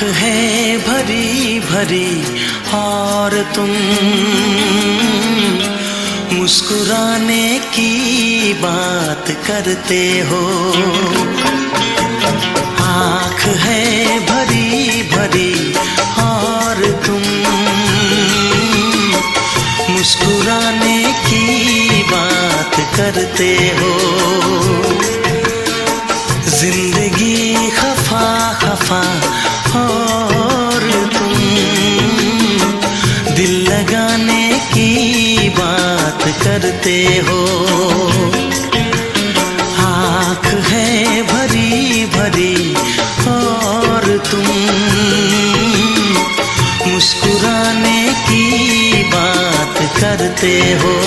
है भरी भरी और तुम मुस्कुराने की बात करते हो। आँख है भरी भरी और तुम मुस्कुराने की बात करते हो। जिंदगी खफा खफा और तुम दिल लगाने की बात करते हो। आँख है भरी भरी और तुम मुस्कुराने की बात करते हो।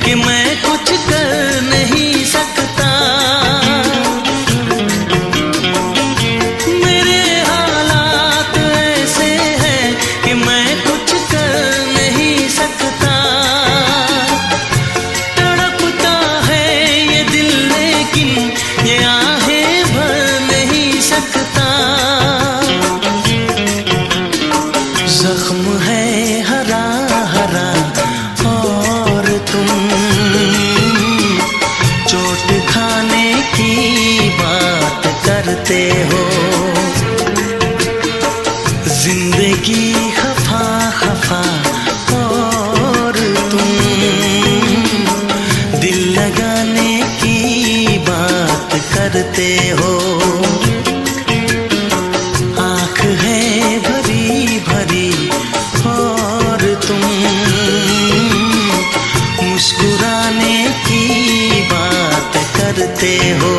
कि मैं कुछ कर नहीं सकता। मेरे हालात ऐसे हैं कि मैं कुछ कर नहीं सकता। तड़पता है ये दिल लेकिन ये आहें भर नहीं सकता। जख्म है हरा हरा और तुम चोट खाने की बात करते हो। जिंदगी खफा खफा और तुम दिल लगाने की बात करते हो। आँख है भरी भरी और तुम मुस्कुराने की बात करते हो।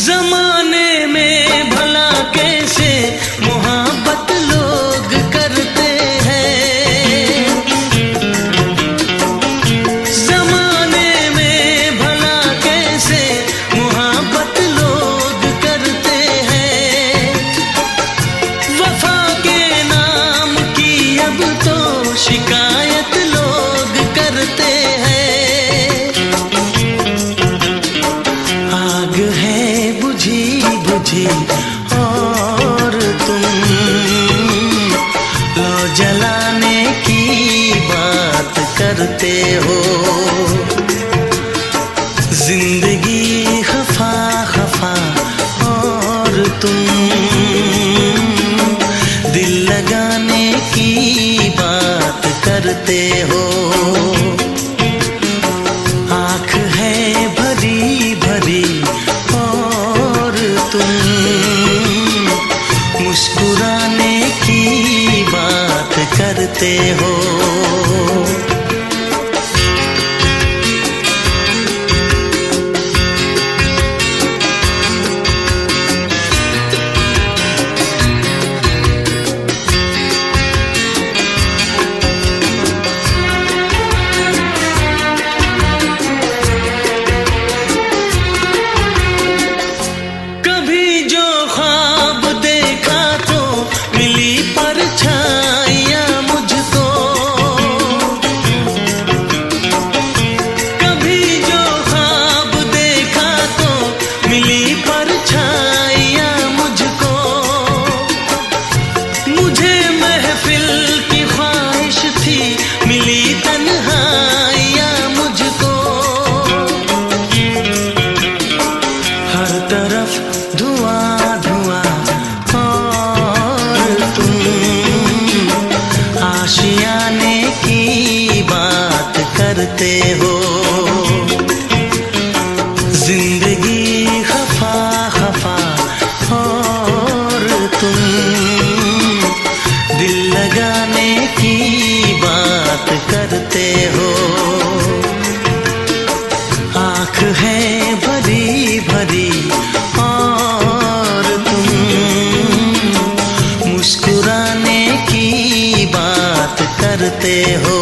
जमाने में भला कैसे मोहब्बत लोग करते हैं। जमाने में भला कैसे मोहब्बत लोग करते हैं। वफा के नाम की अब तो शिकायत लोग करते हैं। आग है बुझी बुझी और तुम लो जलाने की बात करते हो। जिंदगी खफा खफा और तुम दिल लगाने की बात करते हो। आँख है भरी भरी और तुम मुस्कुराने की बात करते हो। करते हो। जिंदगी खफा खफा और तुम दिल लगाने की बात करते हो। आँख है भरी भरी और तुम मुस्कुराने की बात करते हो।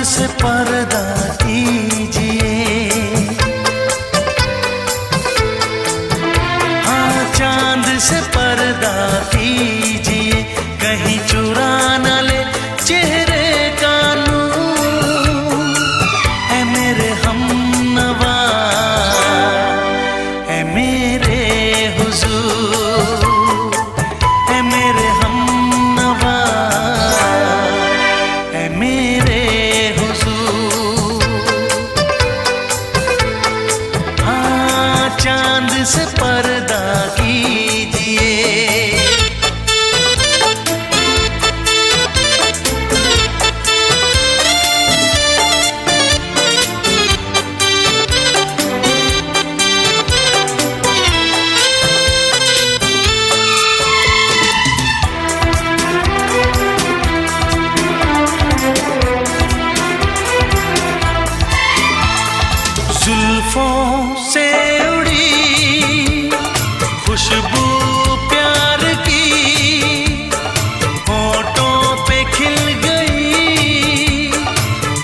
से पर्दा कीजिए, हाँ चांद से पर्दा कीजिए, कहीं चुरा न ले चेहरे का नूर। ऐ मेरे हमनवा, ऐ मेरे हुजूर, ऐ मेरे हमनवा, ऐ मेरे चांद से पर्दा कीजिए। जुल्फों से खुशबू प्यार की होठों पे खिल गई,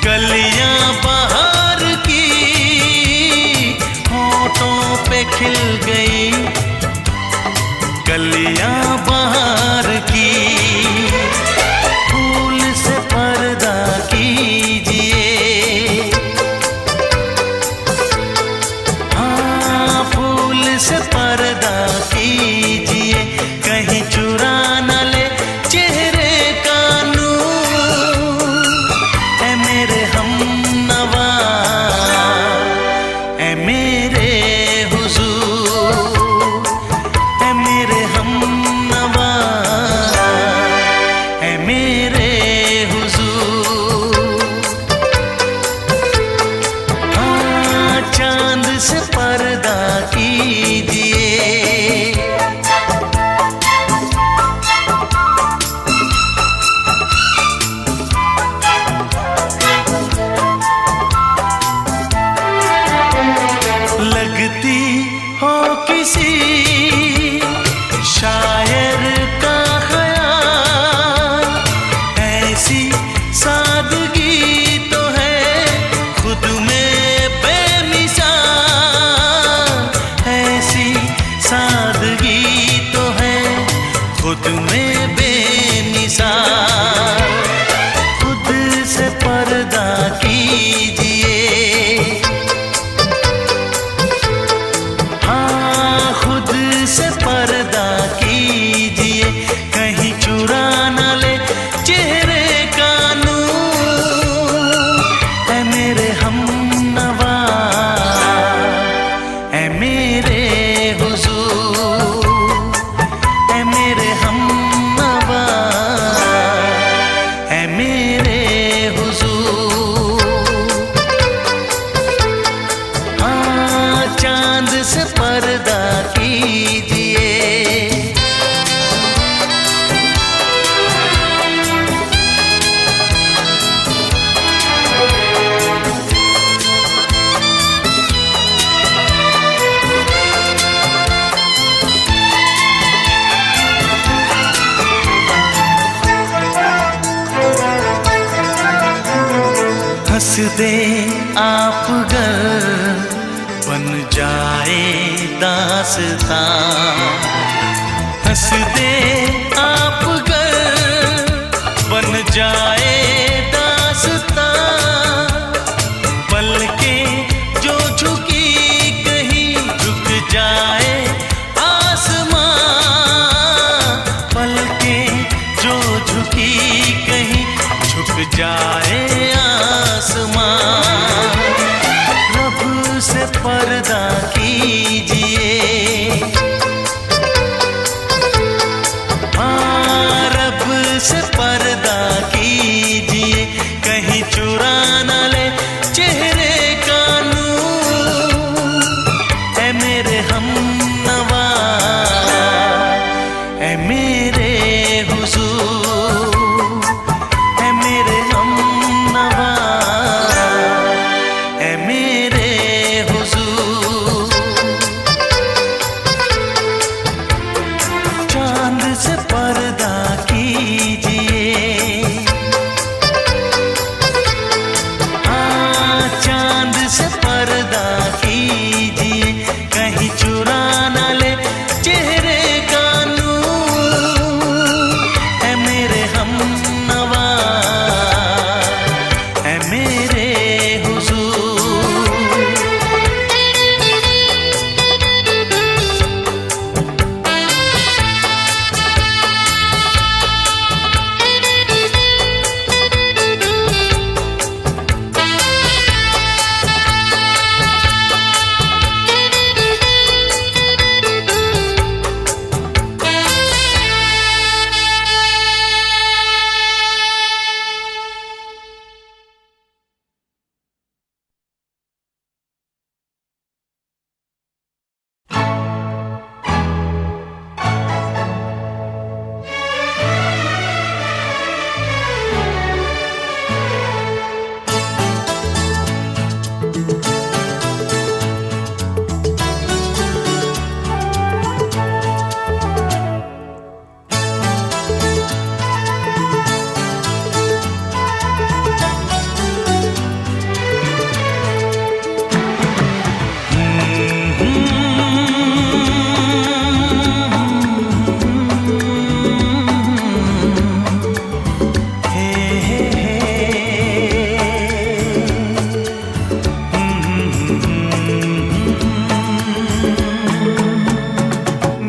कलियां बहार की होठों पे खिल गई, कलियां बहार की। फूल से पर्दा कीजिए, हाँ फूल से पर्दा कीजिए, कहीं चुरा न ले चेहरे का नूर। ऐ मेरे हमनवा, ऐ मेरे हुजूर, ऐ मेरे हमनवा, ऐ मेरे हुजूर। हाँ चांद से पर्दा कीजिए। लगती हो किसी शायर का ख्याल, ऐसी सादगी तो है खुद में बेमिसाल, ऐसी सादगी तो है खुद में बेमिसाल। खुद से पर्दा कीजिए, हाँ खुद से पर्दा कीजिए, कहीं चुरा न ले चेहरे का नूर। ऐ मेरे हमनवा, ऐ मेरे हुजूर, ऐ मेरे हमनवा, ऐ मेरे हुजूर। हाँ चांद से पर्दा कीजिए। दे आप गर बन जाए दास्तां, हंस दे आप गर बन जाए दास्तां, पलकें जो झुकी कहीं झुक जाए आसमां, पलकें जो झुकी कहीं झुक जाए आसमां। रब से पर्दा कीजिए, हाँ रब से पर्दा कीजिए, कहीं चुरा न ले चेहरे का नूर। ऐ मेरे हमनवा, ऐ मेरे हुजूर, ऐ मेरे हमनवा, ऐ मेरे हुजूर। चांद से पर्दा कीजिए, हाँ चांद से पर्दा कीजिए, कहीं चुरा न ले चेहरे का नूर। ऐ मेरे हमनवा, ऐ मेरे हुजूर।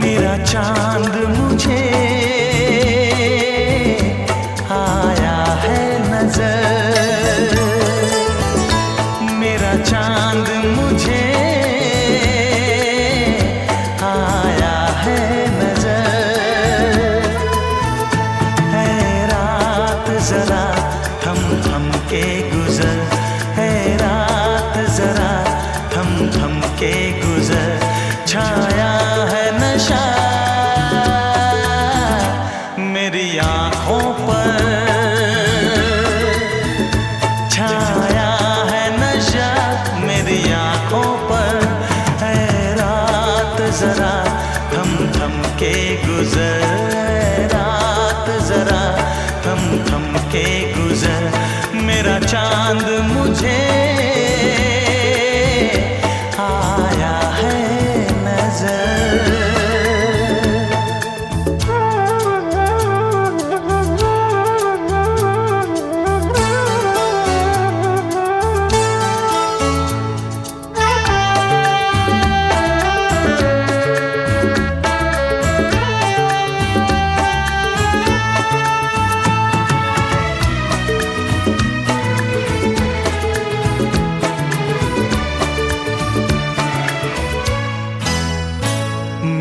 मेरा चांद मुझे आया है नजर, मेरा चांद मुझे आया है नजर। है रात जरा थम थम के गुजर, है रात जरा थम थम के गुजर। छाया है नशा मेरी आँखों पर, छाया है नशा मेरी आँखों पर। है रात जरा थम थम के गुजर, है रात जरा थम थम के गुजर। मेरा चांद मुझे आया है नजर।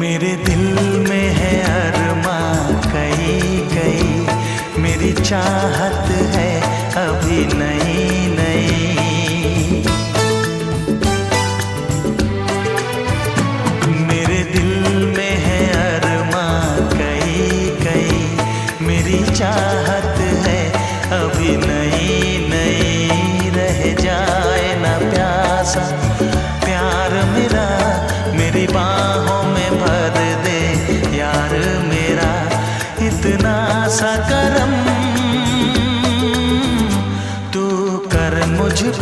मेरे दिल में है अरमां कई कई, मेरी चाहत है अभी नई नई। मेरे दिल में है अरमां कई कई, मेरी चाहत है अभी नई नई। रह जाए ना प्यासा प्यार मेरा, मेरी बाहों में भर दे यार मेरा। इतना सा करम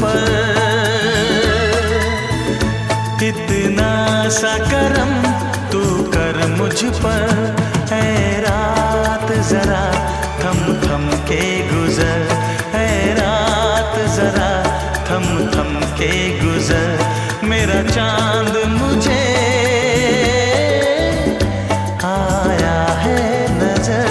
पर, इतना सा करम तू कर मुझ पर। ऐ रात जरा थम थम के गुजर, ऐ रात जरा थम थम के गुजर। मेरा चांद मुझे आया है नजर।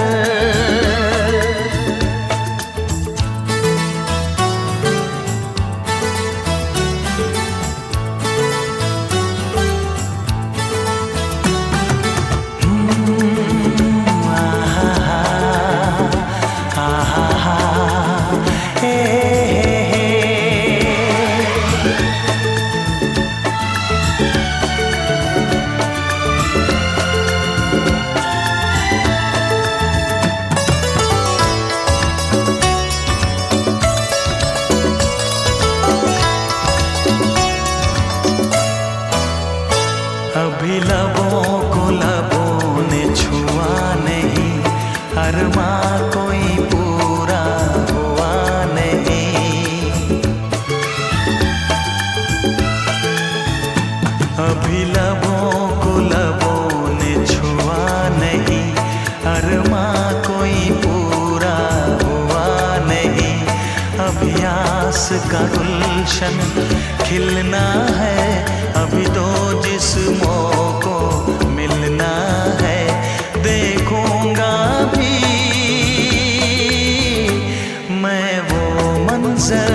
अभी लबों को लबों ने छुआ नहीं, अरमां कोई पूरा हुआ नहीं। अभी लबों को लबों ने छुआ नहीं, अरमां कोई पूरा हुआ नहीं। अभी आस का गुलशन खिलना है, अभी दो जिस्मों को मिलना है। देखूंगा भी मैं वो मंजर,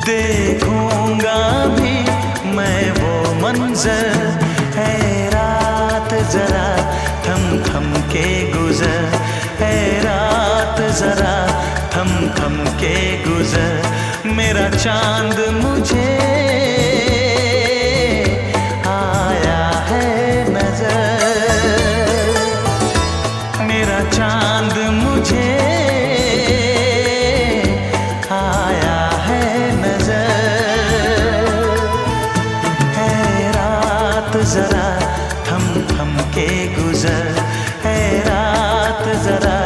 देखूंगा भी मैं वो मंजर। है रात जरा थम थम के गुजर, है रात जरा थम थम के गुजर। मेरा चांद मुझे आया है नजर, मेरा चांद मुझे आया है नजर। है रात जरा थम थम के गुजर, है रात जरा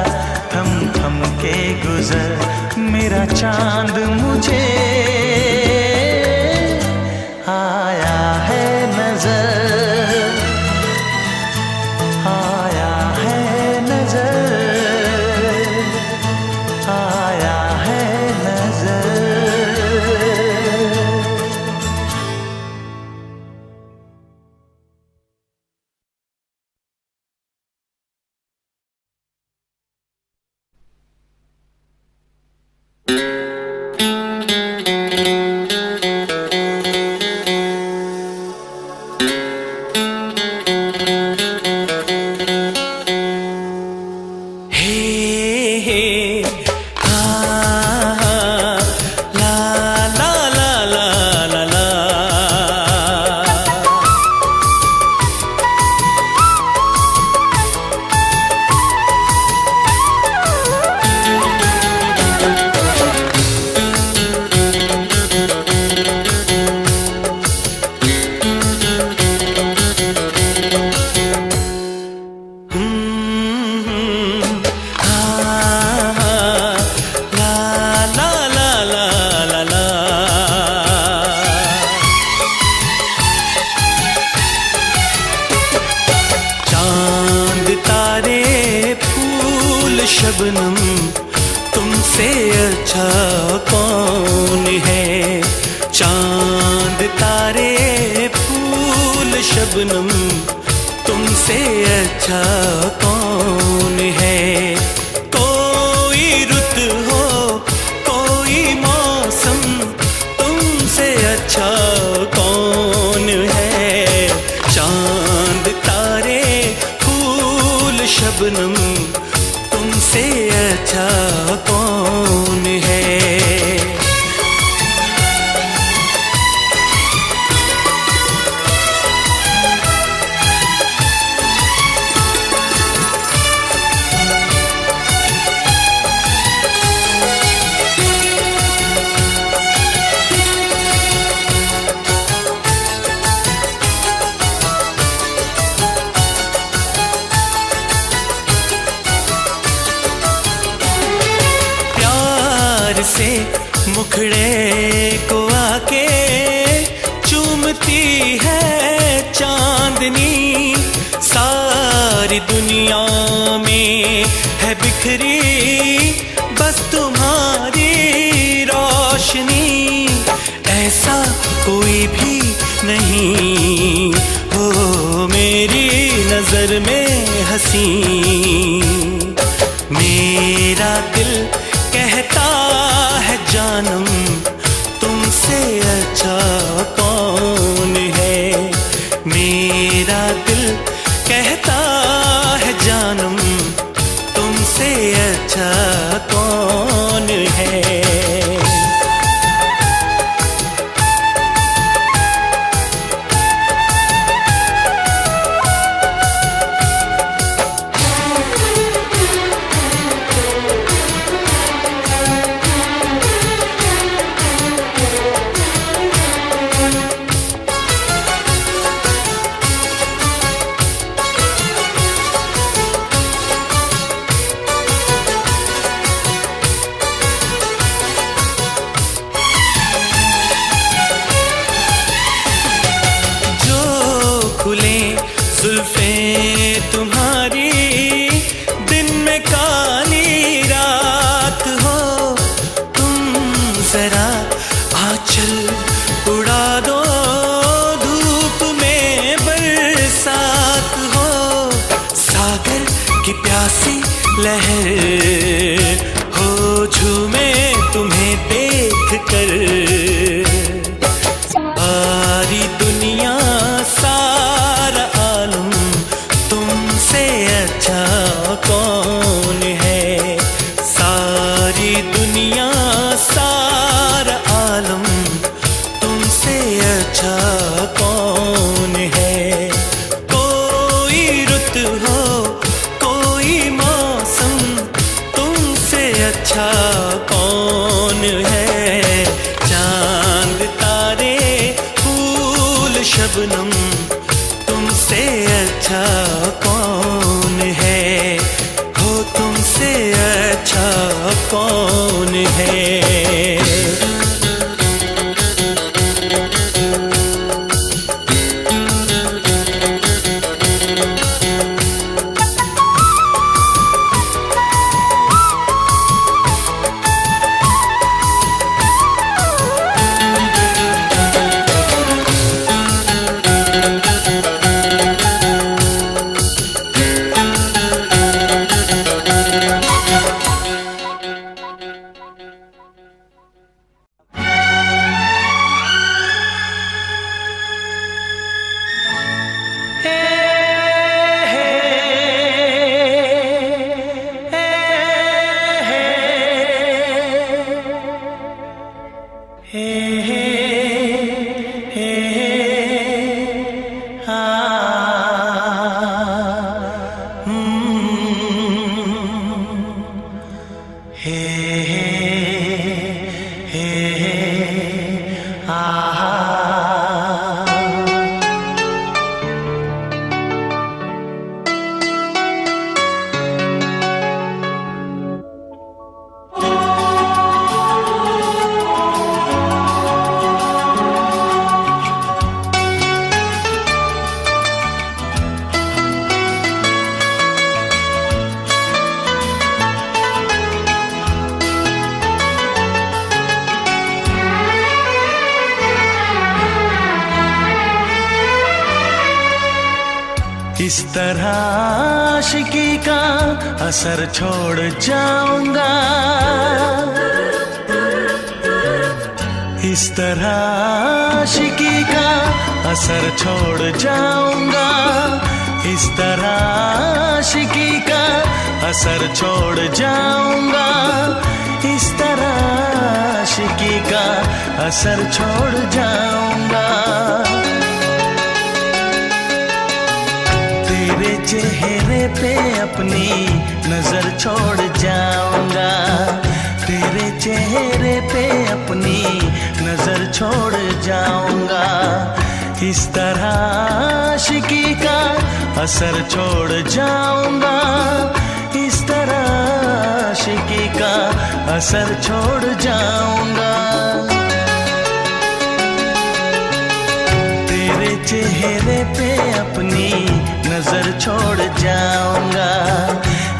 थम थम के गुजर। मेरा चांद मुझे आया है नजर, आया है नजर, आया है नजर। शबनम तुमसे अच्छा कौन है। चांद तारे फूल शबनम तुमसे अच्छा कौन है। कोई रुत हो कोई मौसम तुमसे अच्छा कौन है। चांद तारे फूल शबनम तुमसे अच्छा कौन है। टुकड़े को आके चूमती है चांदनी, सारी दुनिया में है बिखरी बस तुम्हारी रोशनी। ऐसा कोई भी नहीं हो मेरी नजर में हंसी। मेरा दिल कहता है जानम तुमसे अच्छा कौन है। मेरा दिल कहता है जानम तुमसे अच्छा कौन है। जुल्फें तुम्हारी दिन में काली रात हो, तुम जरा आंचल उड़ा दो धूप में बरसात हो। सागर की प्यासी लहर हो झूमे तुम्हें देख कर। सारी दुनिया सारा आलम तुमसे अच्छा कौन है। सारी दुनिया सारा आलम तुमसे अच्छा कौन है। कोई रुत हो कोई मौसम तुमसे अच्छा कौन है। चांद तारे फूल शबनम तुमसे अच्छा कौन है। हो तुमसे अच्छा कौन है। इस तरह आशिकी का असर छोड़ जाऊंगा। इस तरह आशिकी का असर छोड़ जाऊंगा। इस तरह आशिकी का असर छोड़ जाऊंगा। इस तरह आशिकी का असर छोड़ जाऊंगा। तेरे चेहरे पे अपनी नजर छोड़ जाऊंगा। तेरे चेहरे पे अपनी नजर छोड़ जाऊंगा। इस तरह आशिकी का असर छोड़ जाऊंगा। इस तरह आशिकी का असर छोड़ जाऊंगा। तेरे चेहरे पे अपनी नजर छोड़ जाऊंगा।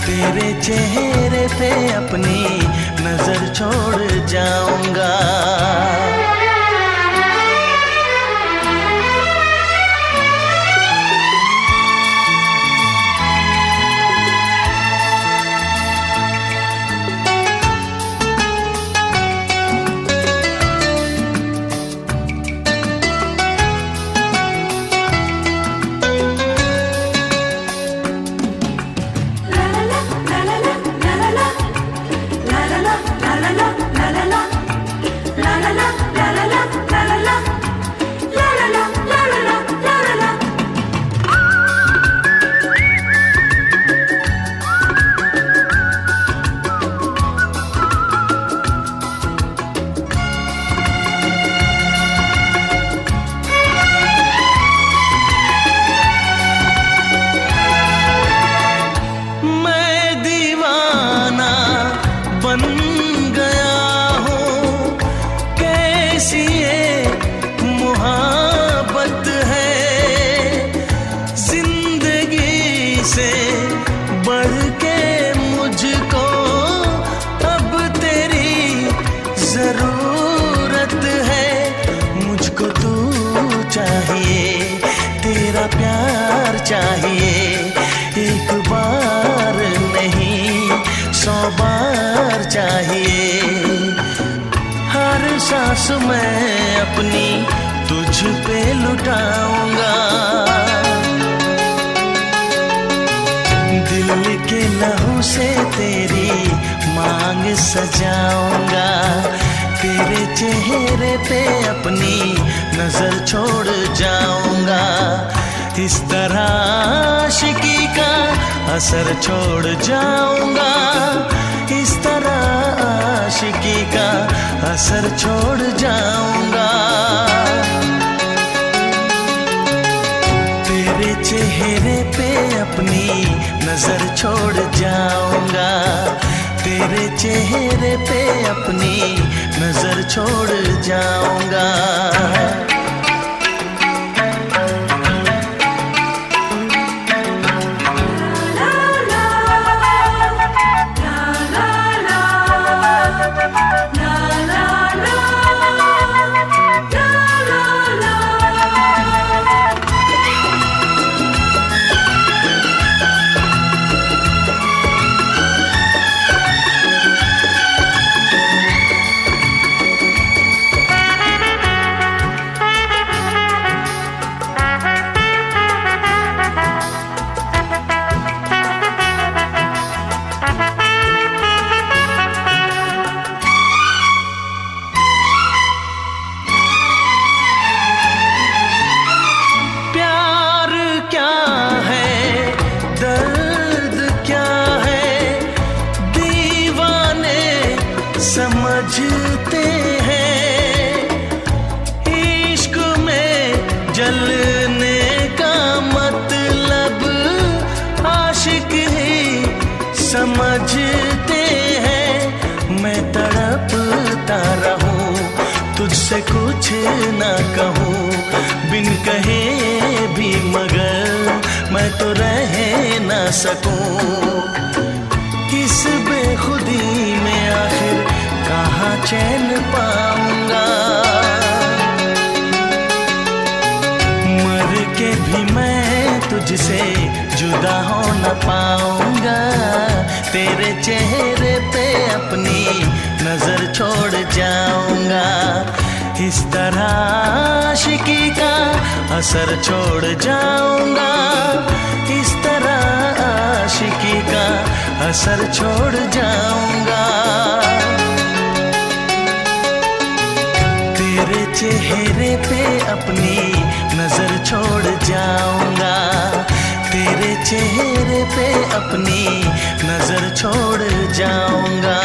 तेरे चेहरे पे अपनी नजर छोड़ जाऊंगा। चाहिए एक बार नहीं 100 बार चाहिए। हर सांस मैं अपनी तुझ पे लुटाऊंगा। दिल के लहू से तेरी मांग सजाऊंगा। तेरे चेहरे पे अपनी नजर छोड़ जाऊंगा। इस तरह आशिकी का असर छोड़ जाऊंगा। इस तरह आशिकी का असर छोड़ जाऊंगा। तेरे चेहरे पे अपनी नजर छोड़ जाऊंगा। तेरे चेहरे पे अपनी नजर छोड़ जाऊंगा। समझते हैं इश्क में जलने का मतलब आशिक ही समझते हैं। मैं तड़पता रहूं तुझसे कुछ ना कहूं बिन कहे भी मगर मैं तो रह ना सकूं। इस बेखुदी में आखिर कहाँ चैन पाऊंगा। मर के भी मैं तुझसे जुदा हो न पाऊंगा। तेरे चेहरे पे अपनी नजर छोड़ जाऊंगा। इस तरह आशिकी का असर छोड़ जाऊंगा। इस तरह आशिकी का असर छोड़ जाऊंगा। तेरे चेहरे पे अपनी नजर छोड़ जाऊंगा। तेरे चेहरे पे अपनी नजर छोड़ जाऊंगा।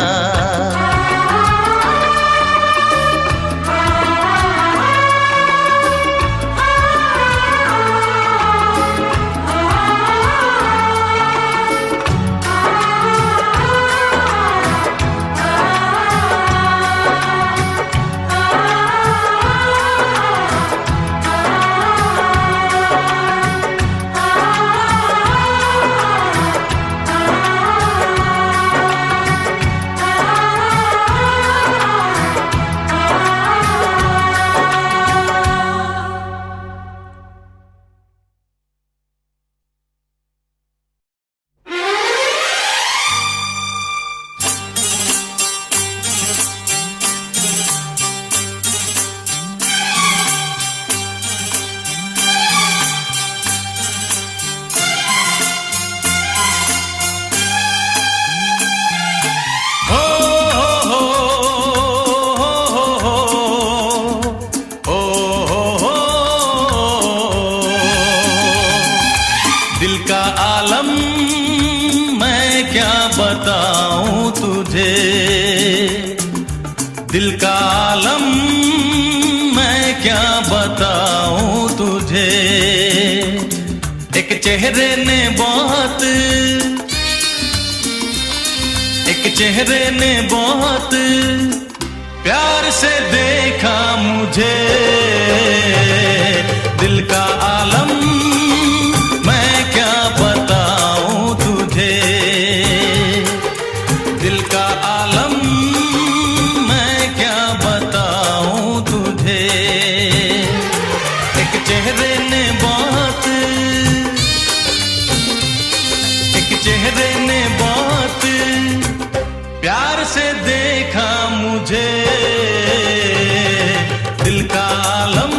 एक चेहरे ने बहुत, एक चेहरे ने बहुत प्यार से देखा मुझे। दिल का आलम मैं क्या बताऊं तुझे, दिल का आलम मैं क्या बताऊं तुझे। एक चेहरे ने बहुत, एक चेहरे ने बहुत प्यार से देखा मुझे। दिल का आलम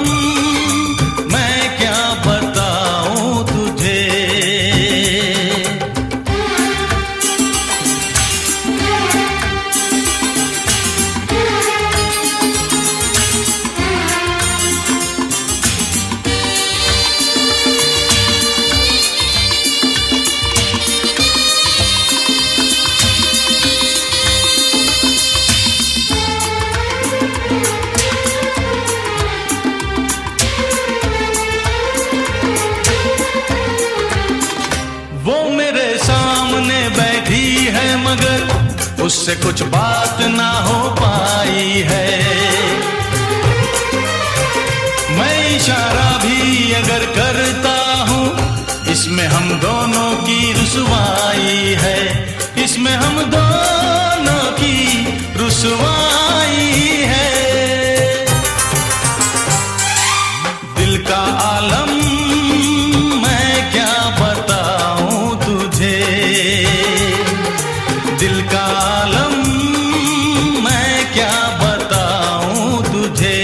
मैं क्या बताऊं तुझे। वो मेरे सामने बैठी है मगर उससे कुछ बात ना हो पाई है। मैं इशारा भी अगर करता हूँ इसमें हम दोनों की रुसवाई है, इसमें हम दोनों की रुसवाई है। दिल का आलम मैं क्या बताऊं तुझे, दिल का आलम मैं क्या बताऊं तुझे।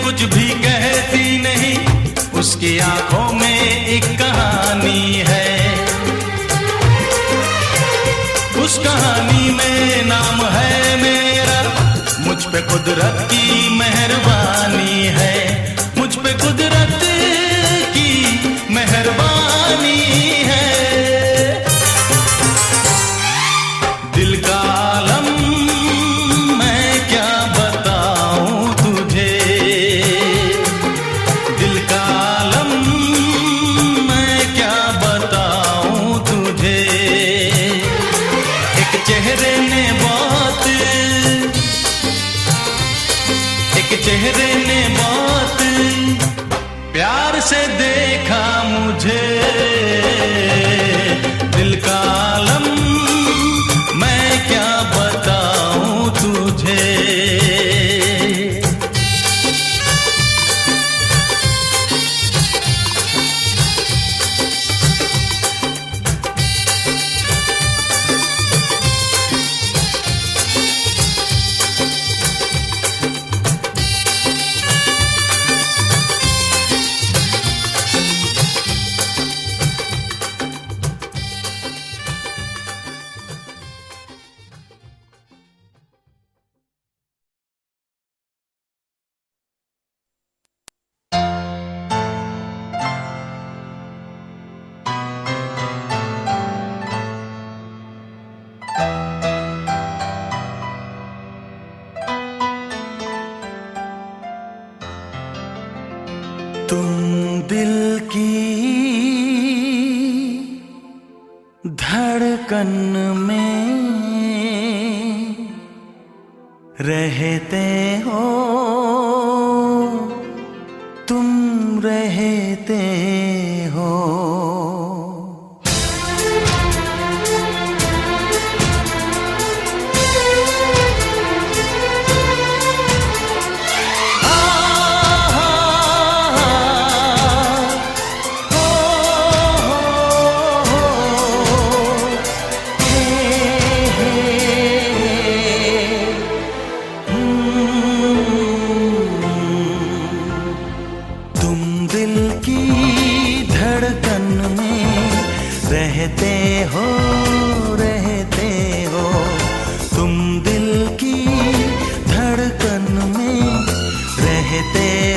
कुछ भी कहती नहीं, उसकी आंखों में एक कहानी है। उस कहानी में नाम है मेरा, मुझ पे कुदरत की मेहरबानी है, मुझ पे कुदरत की मेहरबानी है। दिल का आलम मैं क्या बताऊं तुझे, दिल का आलम मैं क्या बताऊं तुझे। एक चेहरे ने बहुत, एक चेहरे ने बहुत प्यार से देखा मुझे। दिल का आलम मैं क्या बताऊं तुझे। तुम दिल की धड़कन में रहते हो, तुम रहते हो।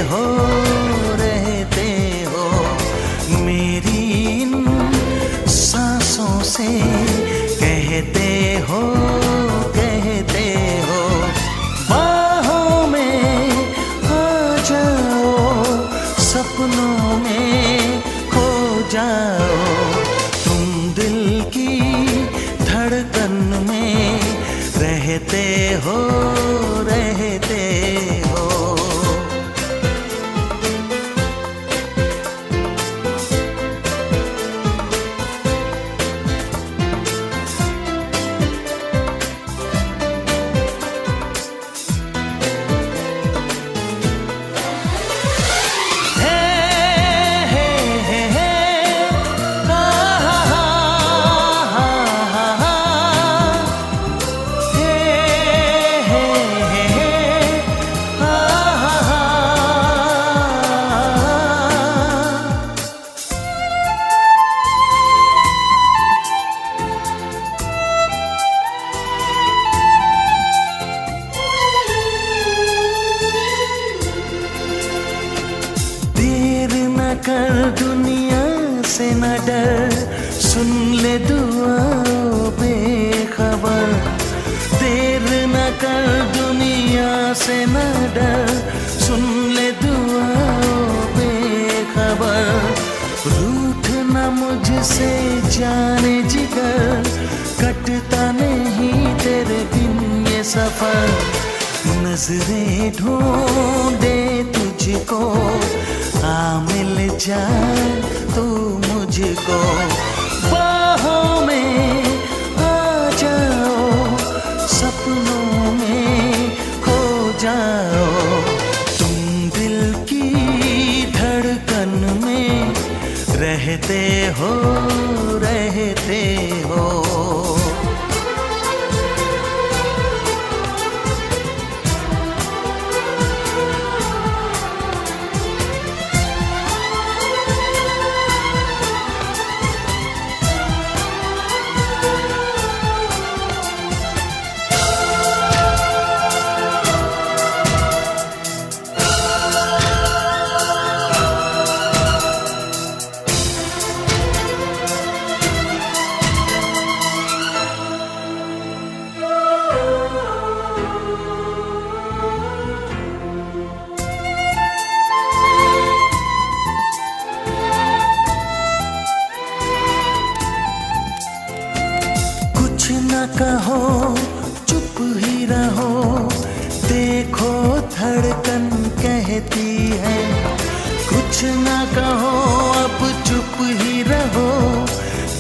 हो रहते हो, मेरी इन सांसों से कहते हो बाहों में आ जाओ, सपनों में खो जाओ, तुम दिल की धड़कन में रहते हो रहते हो। कर दुनिया से न डर, सुन ले दुआओं बेखबर, देर न कर दुनिया से न डर, सुन ले दुआओं बेखबर, रूठ न मुझसे जाने जिगर, कटता नहीं तेरे बिन ये सफर, नजरें ढूंढे तुझको, आ मिल जाए तू मुझको, बाहों में आ जाओ, सपनों में खो जाओ, तुम दिल की धड़कन में रहते हो रहते हो। न कहो चुप ही रहो, देखो धड़कन कहती है, कुछ न कहो अब चुप ही रहो,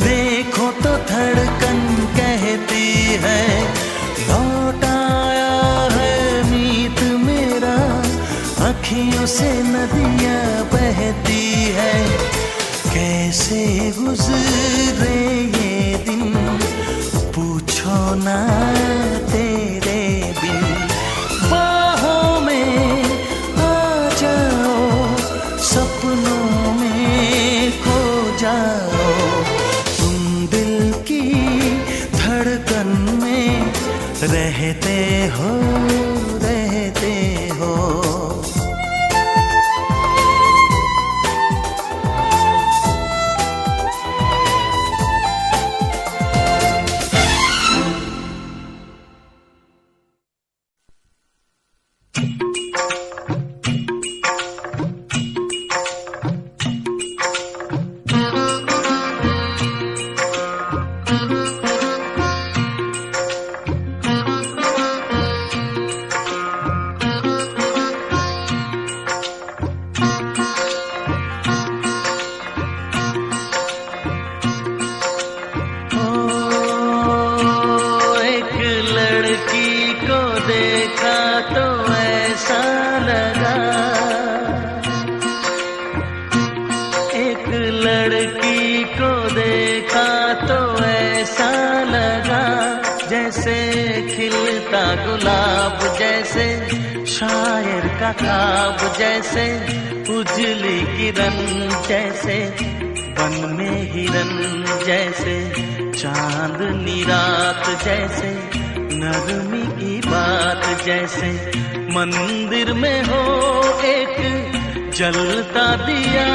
देखो तो धड़कन कहती है, लौट आया है मीत मेरा, अखियों से नदियाँ बहती है, कैसे गुजरे ये दिन पूछो ना तेरे बिन, बाहों में आ जाओ, सपनों में खो जाओ, तुम दिल की धड़कन में रहते हो रहते हो। लड़की को देखा तो ऐसा लगा जैसे खिलता गुलाब, जैसे शायर का ख्वाब, जैसे उजली किरण, जैसे बन में हिरन, जैसे चांदनी रात, जैसे नरमी की बात, जैसे मंदिर में हो एक जलता दिया।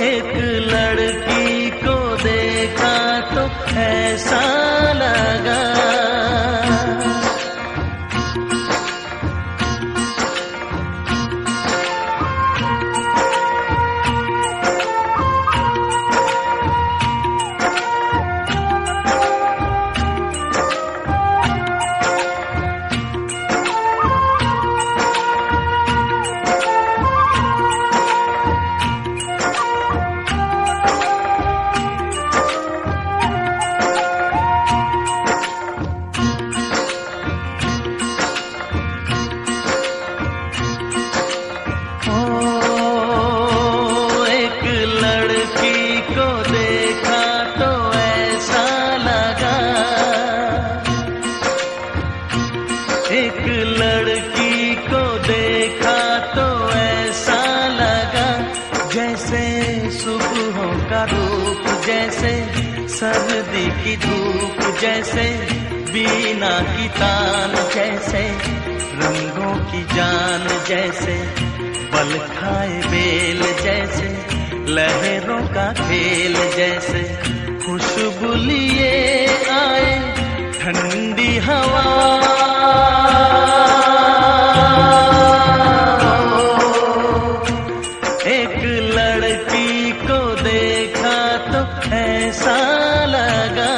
एक लड़की को देखा तो ऐसा लगा एक लड़की को देखा तो ऐसा लगा जैसे सुबहों का रूप, जैसे सर्दी की धूप, जैसे बीना की तान, जैसे रंगों की जान, जैसे बल खाए बेल, जैसे लहरों का खेल, जैसे खुशबू लिए आए ठंडी हवा। एक लड़की को देखा तो ऐसा लगा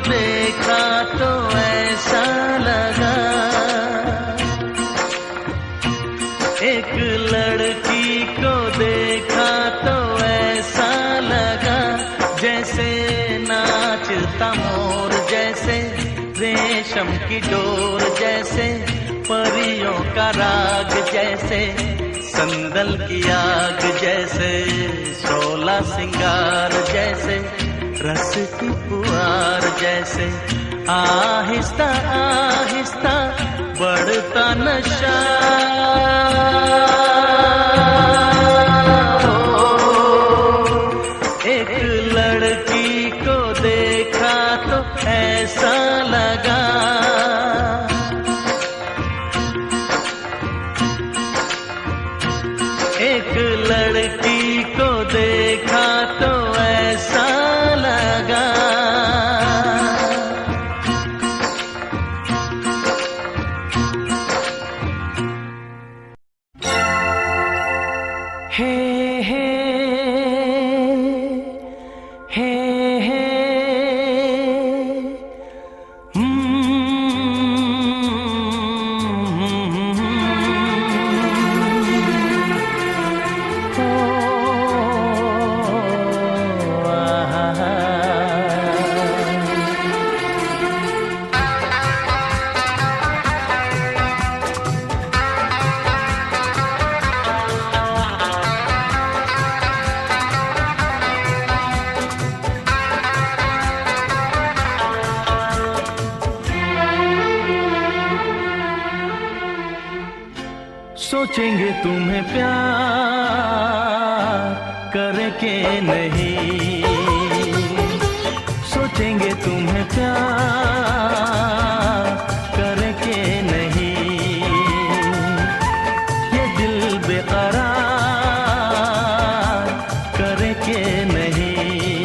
देखा तो ऐसा लगा, एक लड़की को देखा तो ऐसा लगा जैसे नाचता मोर, जैसे रेशम की डोर, जैसे परियों का राग, जैसे संदल की आग, जैसे शोला सिंगार, जैसे रस की पुआर, जैसे आहिस्ता आहिस्ता बढ़ता नशा। एक लड़की को देखा तो ऐसा लगा, एक लड़की को देखा तो ऐसा लगा। हे हे हे हे सोचेंगे तुम्हें प्यार करके नहीं, सोचेंगे तुम्हें प्यार करके नहीं, ये दिल बेकरार करके नहीं।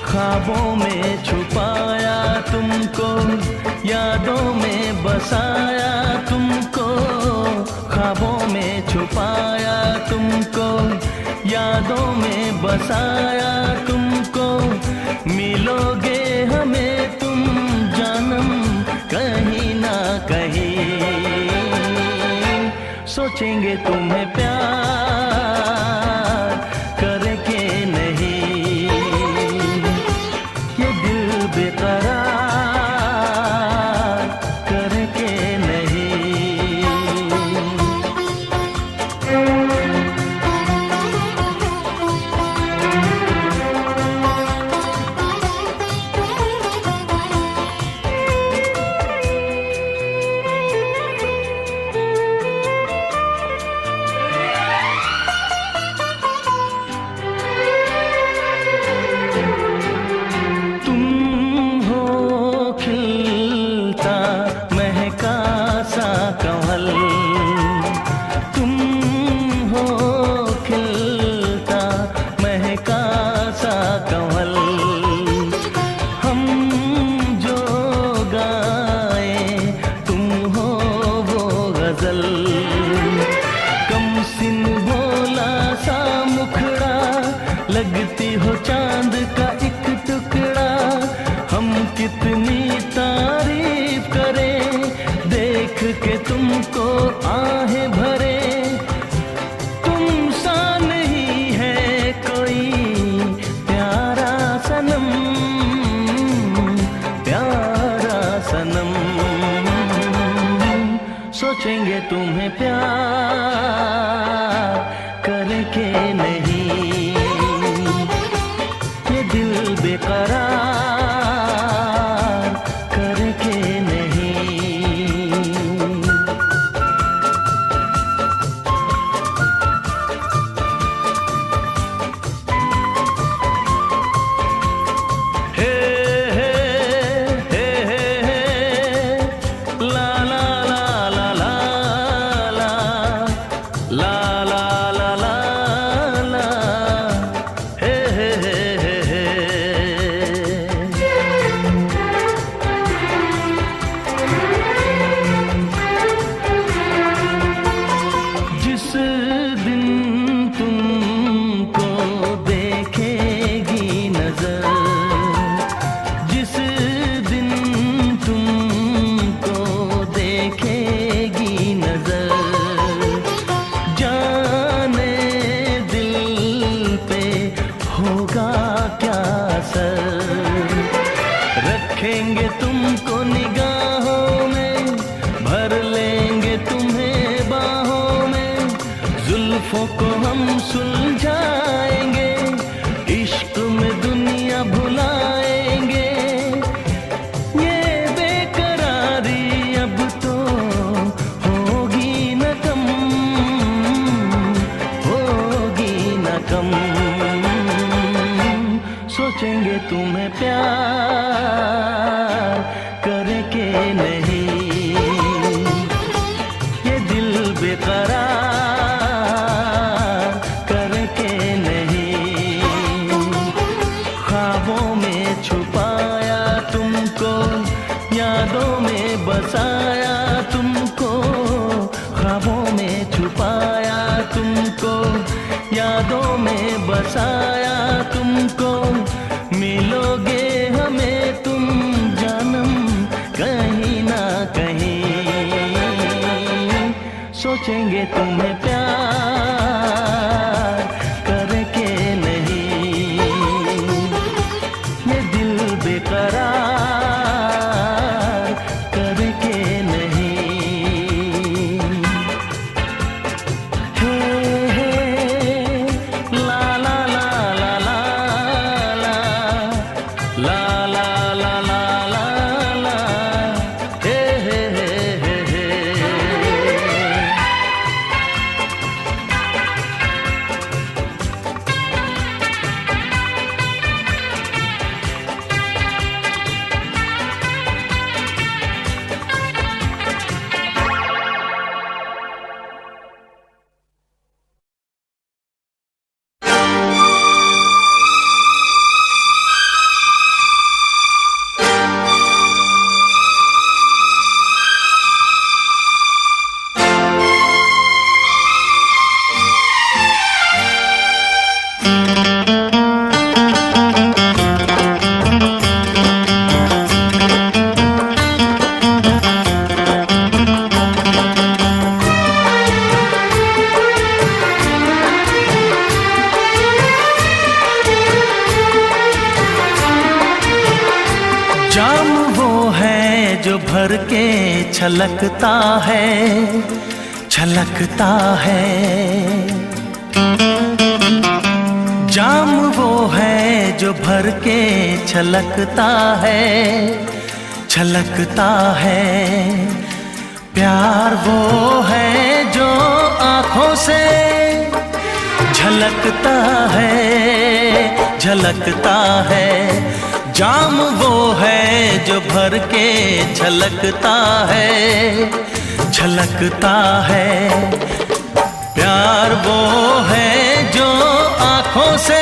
ख्वाबों में छुपाया तुमको, यादों में बसाया तुमको, ख्वाबों में छुपाया तुमको, यादों में बसाया तुमको। मिलोगे हमें तुम जानम कहीं ना कहीं सोचेंगे तुम्हें प्यार करके नहीं, ये दिल बेकरार करके नहीं। लगती हो चांद का एक टुकड़ा, हम कितनी तारीफ करें देख के तुमको आहें भरे। तुम सा नहीं है कोई प्यारा सनम, प्यारा सनम। सोचेंगे तुम्हें प्यार करके नहीं, ये दिल बेकरार करके नहीं। हे हे हे हे हे ला ला ला ला ला ला ला ला ला ला ला हे हे हे हे हे। जिस दिन तुमको देखेगी नजर, जिस दिन तुमको देखेगी नजर, जाने दिल पे होगा क्या असर। रखेंगे तुमको निगाहों में, भर लेंगे तुम्हें बाहों में, जुल्फों को हम सुलझाएंगे, इश्क में दुनिया भुलाएंगे। ये बेकरारी अब तो होगी न कम, होगी न कम। सोचेंगे तुम्हें प्यार करके नहीं, ये दिल बेकरार करके नहीं। ख्वाबों में छुपाया तुमको, यादों में बसाया तुमको, ख्वाबों में छुपाया तुमको, यादों में बसाया तुमको। मिलोगे हमें तुम जानम कहीं ना कहीं, सोचेंगे तुम्हें प्यार करके नहीं, ये दिल बेकरार करके नहीं। हे हे ला ला ला ला ला ला ला ला ला ला ला ला हे हे हे हे हे। छलकता है, छलकता है। जाम वो है जो भर के छलकता है, छलकता है। प्यार वो है जो आँखों से झलकता है, झलकता है। जाम वो है जो भर के छलकता है, छलकता है। प्यार वो है जो आँखों से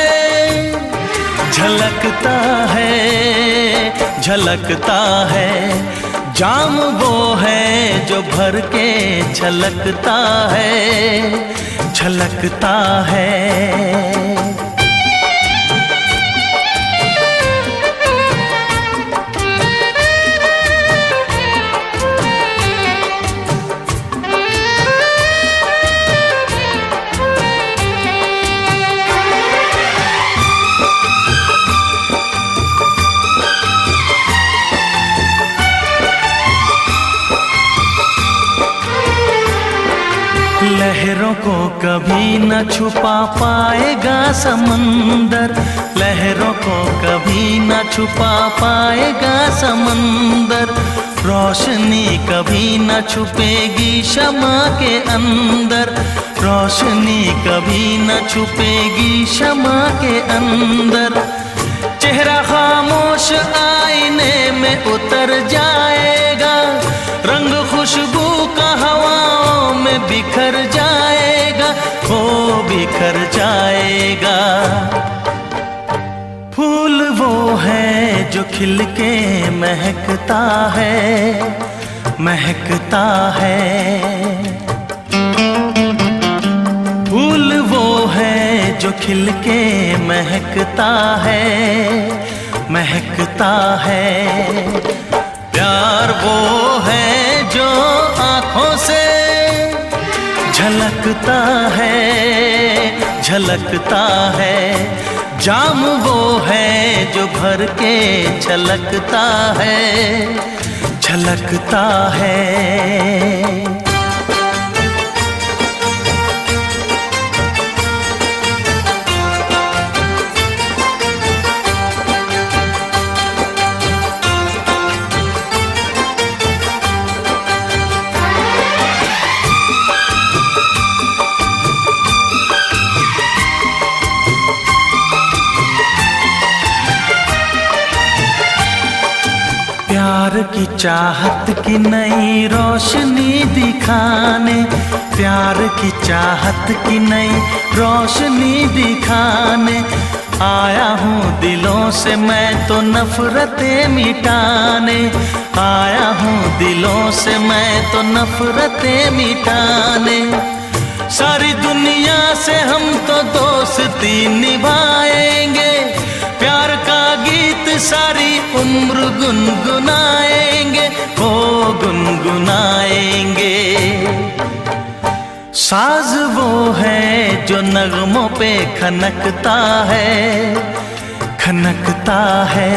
झलकता है, झलकता है। जाम वो है जो भर के छलकता है, छलकता है। लहरों को कभी न छुपा पाएगा समंदर, लहरों को कभी न छुपा पाएगा समंदर। रोशनी कभी न छुपेगी शमा के अंदर, रोशनी कभी न छुपेगी शमा के अंदर। चेहरा खामोश आईने में उतर जाएगा, रंग खुशबू का हवाओं में बिखर जाएगा, वो बिखर जाएगा। फूल वो है जो खिल के महकता है, महकता है। फूल वो है जो खिल के महकता है, महकता है। प्यार वो है जो आँखों से झलकता है, झलकता है। जाम वो है जो भर के छलकता है, छलकता है। प्यार की चाहत की नई रोशनी दिखाने, प्यार की चाहत की नई रोशनी दिखाने आया हूँ दिलों से मैं तो नफरतें मिटाने। आया हूँ दिलों से मैं तो नफरतें मिटाने। सारी दुनिया से हम तो दोस्ती निभाएंगे, प्यार का गीत सारी उम्र गुनगुनाएंगे, वो गुनगुनाएंगे। साज वो है जो नगमों पे खनकता है, खनकता है।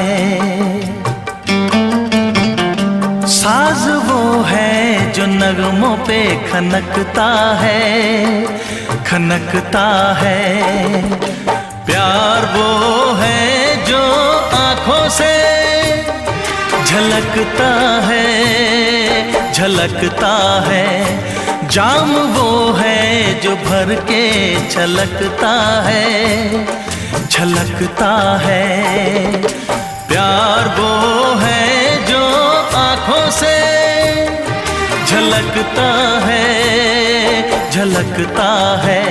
साज वो है जो नगमों पे खनकता है, खनकता है। प्यार वो है जो आँखों से झलकता है, झलकता है। जाम वो है जो भर के छलकता है, छलकता है। प्यार वो है जो आँखों से झलकता है, झलकता है।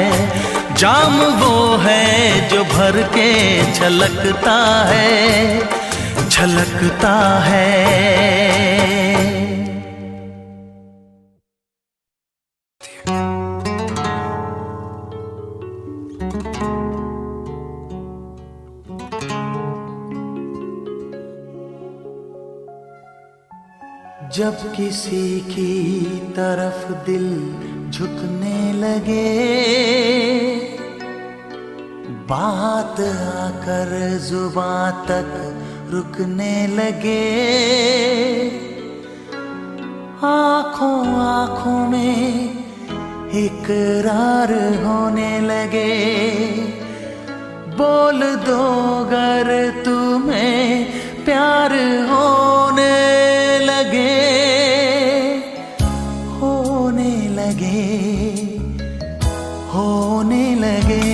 जाम वो है जो भर के छलकता है, छलकता है। जब किसी की तरफ दिल झुकने लगे, बात आकर जुबां तक रुकने लगे, आँखों आँखों में इकरार होने लगे, बोल दो अगर तुम्हें प्यार होने लगे, होने लगे, होने लगे।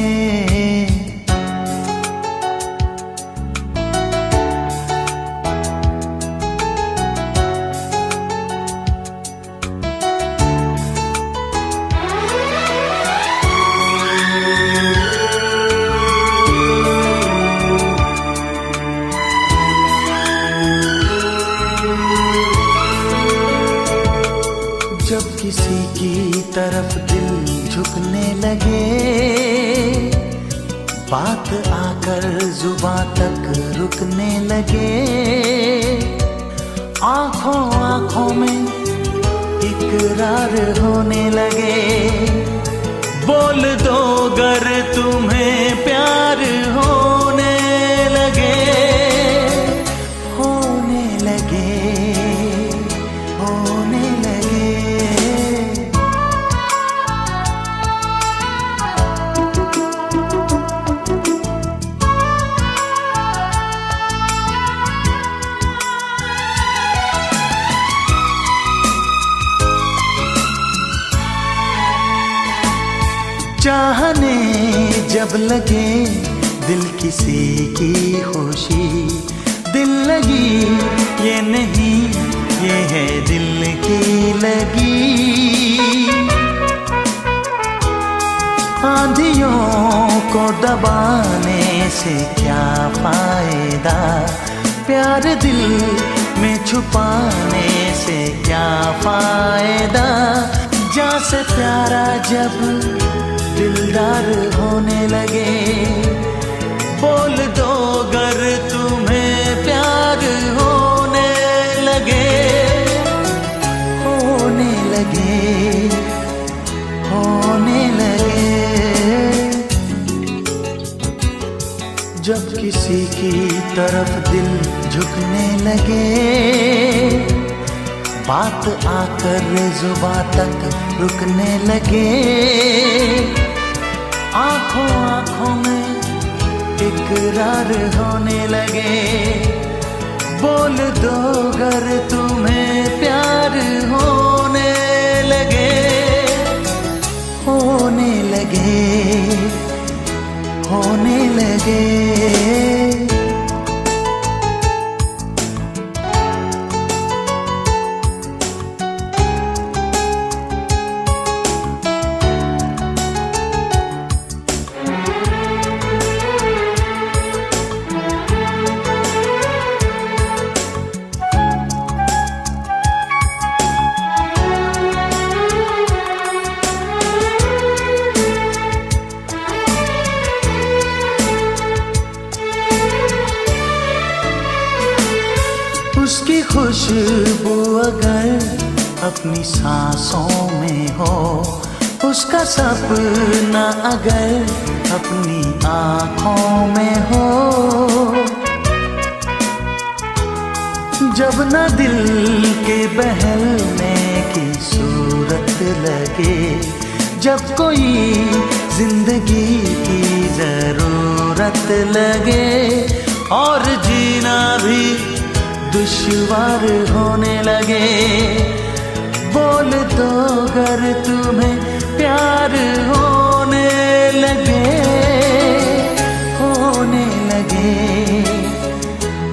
जब किसी की तरफ दिल झुकने लगे, बात आकर जुबां तक रुकने लगे, आँखों आँखों में इकरार होने लगे, बोल दो अगर तुम्हें प्यार होने लगे, होने लगे, होने लगे। चाहने जब लगे दिल किसी की खुशी, दिल लगी ये नहीं ये है दिल की लगी, आंधियों को दबाने से क्या फायदा, प्यार दिल में छुपाने से क्या फायदा, जा से प्यारा जब दिलदार होने लगे, बोल दो अगर तुम्हें प्यार होने लगे, होने लगे, होने लगे। जब किसी की तरफ दिल झुकने लगे, बात आकर जुबां तक रुकने लगे, आँखों आँखों में इकरार होने लगे, बोल दो अगर तुम्हें प्यार होने लगे, होने लगे, होने लगे। उसकी खुशबू अगर अपनी सांसों में हो, उसका सपना अगर अपनी आँखों में हो, जब न दिल के बहलने की सूरत लगे, जब कोई जिंदगी की जरूरत लगे, और जीना भी दुश्वार होने लगे, बोल दो अगर तुम्हें प्यार होने लगे, होने लगे,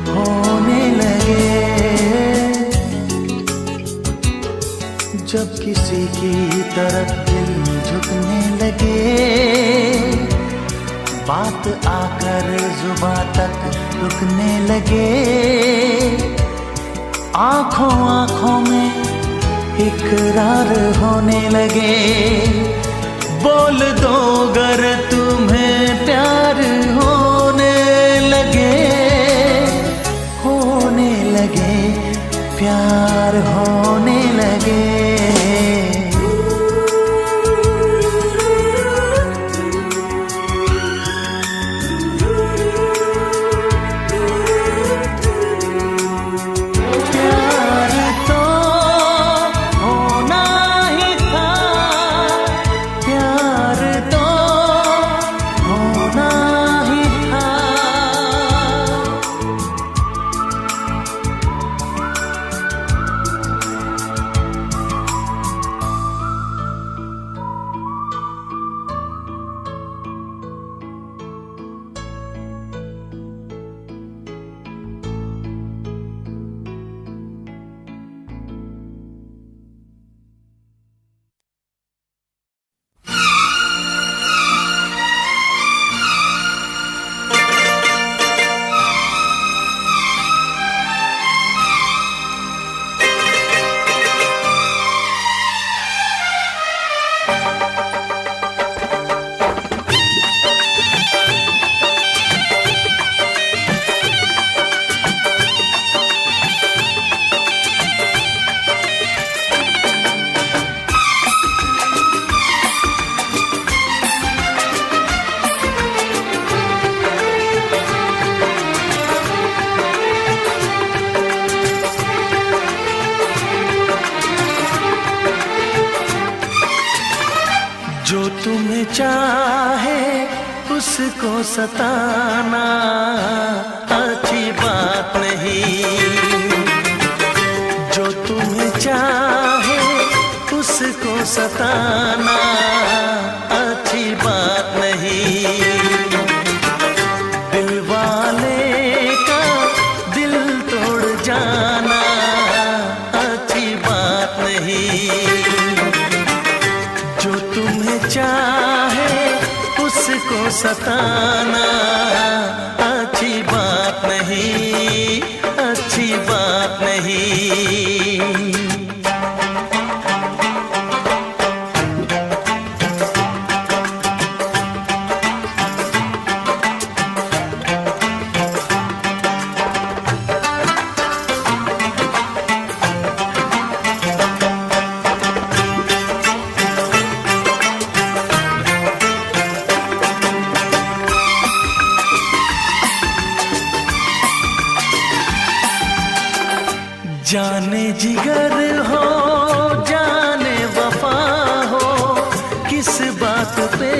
होने लगे। जब किसी की तरफ दिल झुकने लगे, बात आकर जुबां तक रुकने लगे, आँखों आँखों में इकरार होने लगे, बोल दो अगर तुम्हें प्यार होने लगे, होने लगे, प्यार होने लगे। जो तुम्हें चाहे उसको सताना अच्छी बात नहीं। जो तुम्हें चाहे उसको सताना अच्छी बात नहीं। दिल वाले का दिल तोड़ जाना अच्छी बात नहीं। जो तुम्हें चाहे उसको सताना अच्छी बात नहीं, अच्छी बात नहीं। जाने जिगर हो जाने वफा हो, किस बात पे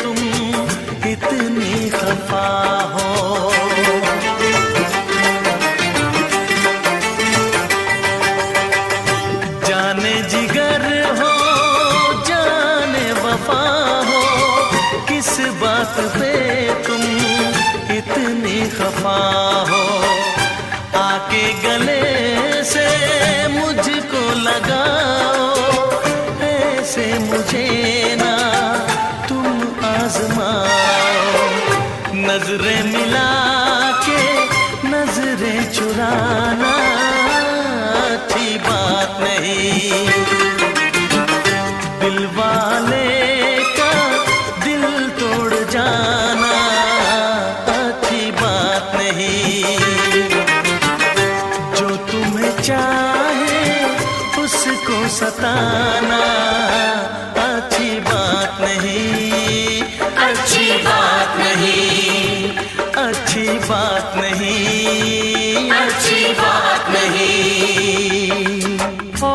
तुम इतनी खफा हो। जाने जिगर हो जाने वफा हो, किस बात पे तुम इतनी खफा हो। आके गले से मुझको लगाओ, ऐसे मुझे ना तुम आजमाओ। नजरें मिला के नजरें चुराना अच्छी बात नहीं। दिल वाले का दिल तोड़ जाना अच्छी बात नहीं। जो तुम्हें चाहे उसको सताना अच्छी बात नहीं, अच्छी बात नहीं, अच्छी बात नहीं, अच्छी बात नहीं। ओ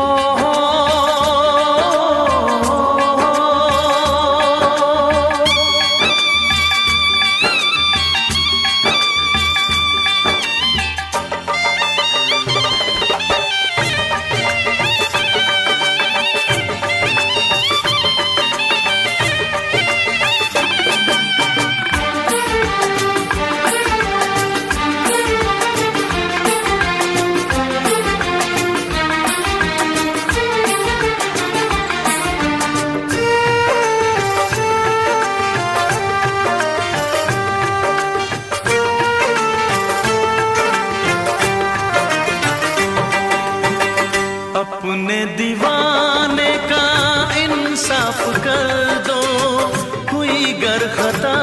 अपने दीवाने का इंसाफ कर दो, हुई गर खता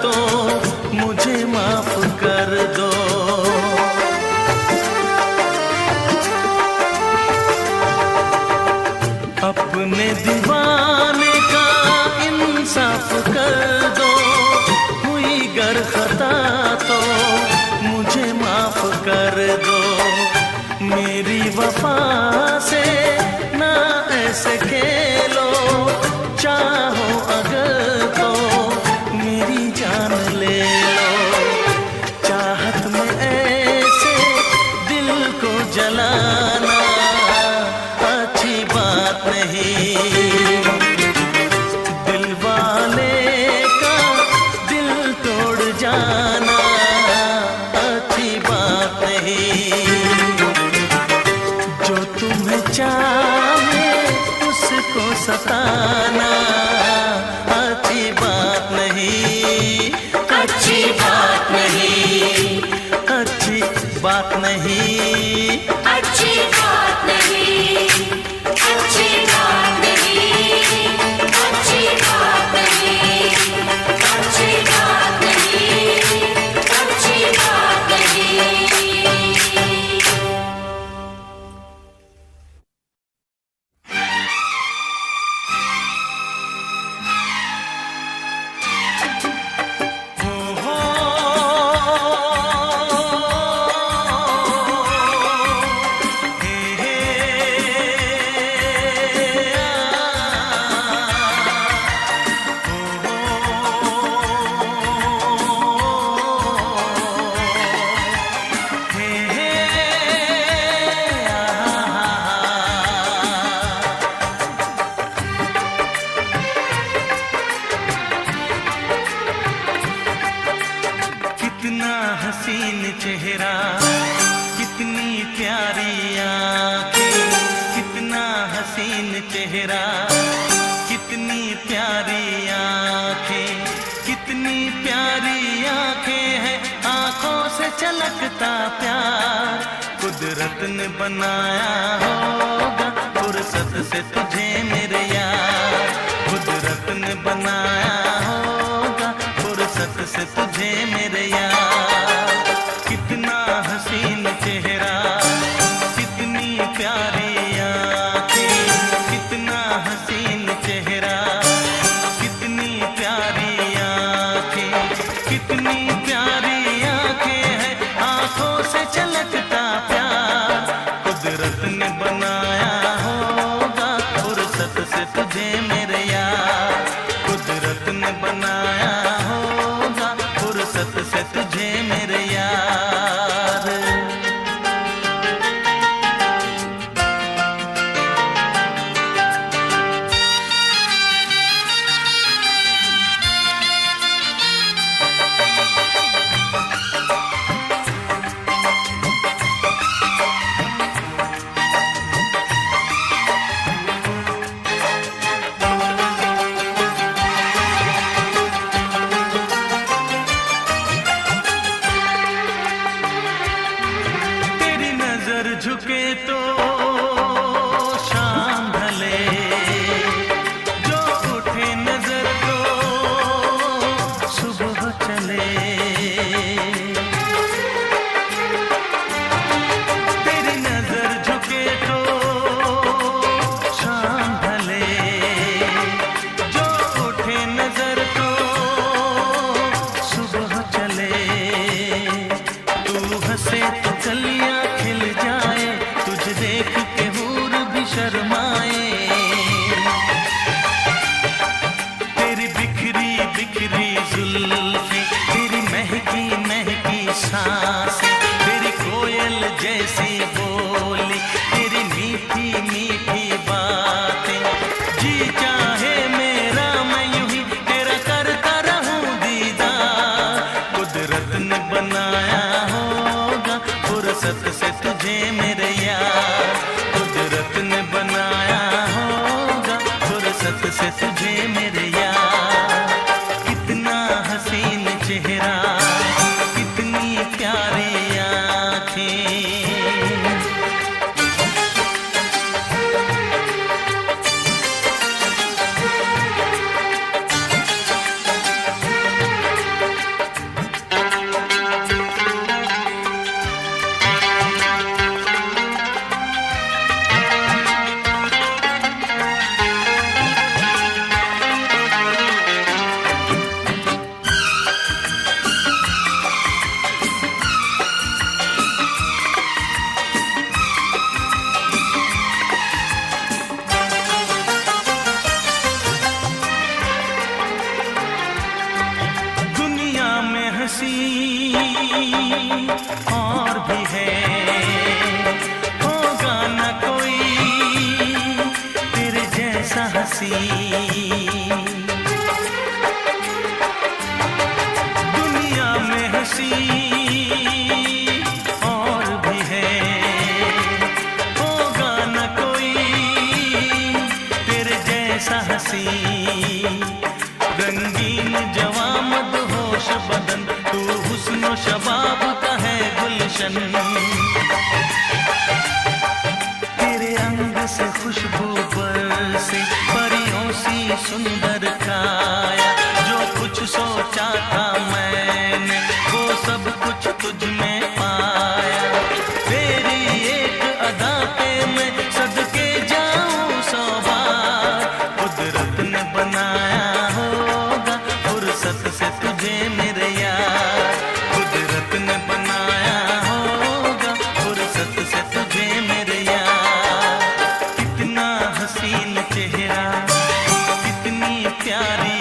तो मुझे माफ कर दो। अपने दीवाने का इंसाफ कर दो, हुई गर खता तो मुझे माफ कर दो। मेरी वफा से ना ऐसे खेलो, चाहो अगर तो मेरी जान ले लो। चाहत में ऐसे दिल को जलाना अच्छी बात नहीं। दिल वाले का दिल तोड़ जाना अच्छी बात नहीं। जो तुम्हें चाहे उसको सताना अच्छी बात नहीं, अच्छी बात नहीं, अच्छी बात नहीं, अच्छी बात नहीं, अच्छी बात नहीं, अच्छी बात नहीं, अच्छी बात नहीं, अच्छी बात नहीं। हसीन चेहरा, कितनी प्यारी आंखें, कितना हसीन चेहरा, कितनी प्यारी आंखें, कितनी प्यारी आंखें हैं, आंखों से छलकता प्यार। कुदरत ने बनाया होगा फुर्सत से तुझे मेरे यार, कुदरत ने बनाया होगा फुर्सत से तुझे मेरे यार। कितना हसीन चेहरा, कितनी प्यारी आंखें, कितना हसीन चेहरा, कितनी प्यारी आंखें, कितनी प्यारी आंखें हैं, आंखों से छलकता प्यार। कुदरत ने बनाया होगा फुर्सत से तुझे मेरे यार, कुदरत ने बनाया होगा फुर्सत से तुझे मेरे यार। झुके तो शाम ढले, जो उठे नजर तो सुबह चले। तेरी नजर झुके तो शाम ढले, जो उठे नजर तो सुबह चले। तू हंसे तो कलियां खिल जाए, तुझे देख के हूर भी शर्माए। तेरी बिखरी बिखरी जुल्फें, तेरी महकी महकी सांसें, तेरी कोयल जैसी बोली, तेरी मीठी मीठी बातें। जी चाहे मेरा मैं यूं ही तेरा करता रहूं दीदार। कुदरत ने बनाया होगा फुर्सत से तुझे मेरे यार, कुदरत ने बनाया होगा फुर्सत से तुझे मेरे यार। कितना हसीन चेहरा, कितनी प्यारी आंखें। हंसी और भी है, होगा न कोई तेरे जैसा हंसी। दुनिया में हंसी और भी है, होगा न कोई तेरे जैसा हंसी। रंगीन जवां मदहोश बदन, तू हुस्न शबाब का है गुलशन। तेरे अंग से खुशबू बरसे, परियों सी सुंदर काया। जो कुछ सोचा था मैंने वो सब कुछ तुझ में पाया। तेरी एक अदा पे मैं सदके जाऊं 100 बार। कुदरत ने बनाया होगा फुर्सत से तुझे मेरे यार, कुदरत ने बनाया होगा फुर्सत से तुझे मेरे यार। कितना हसीन चेहरा, कितनी प्यारी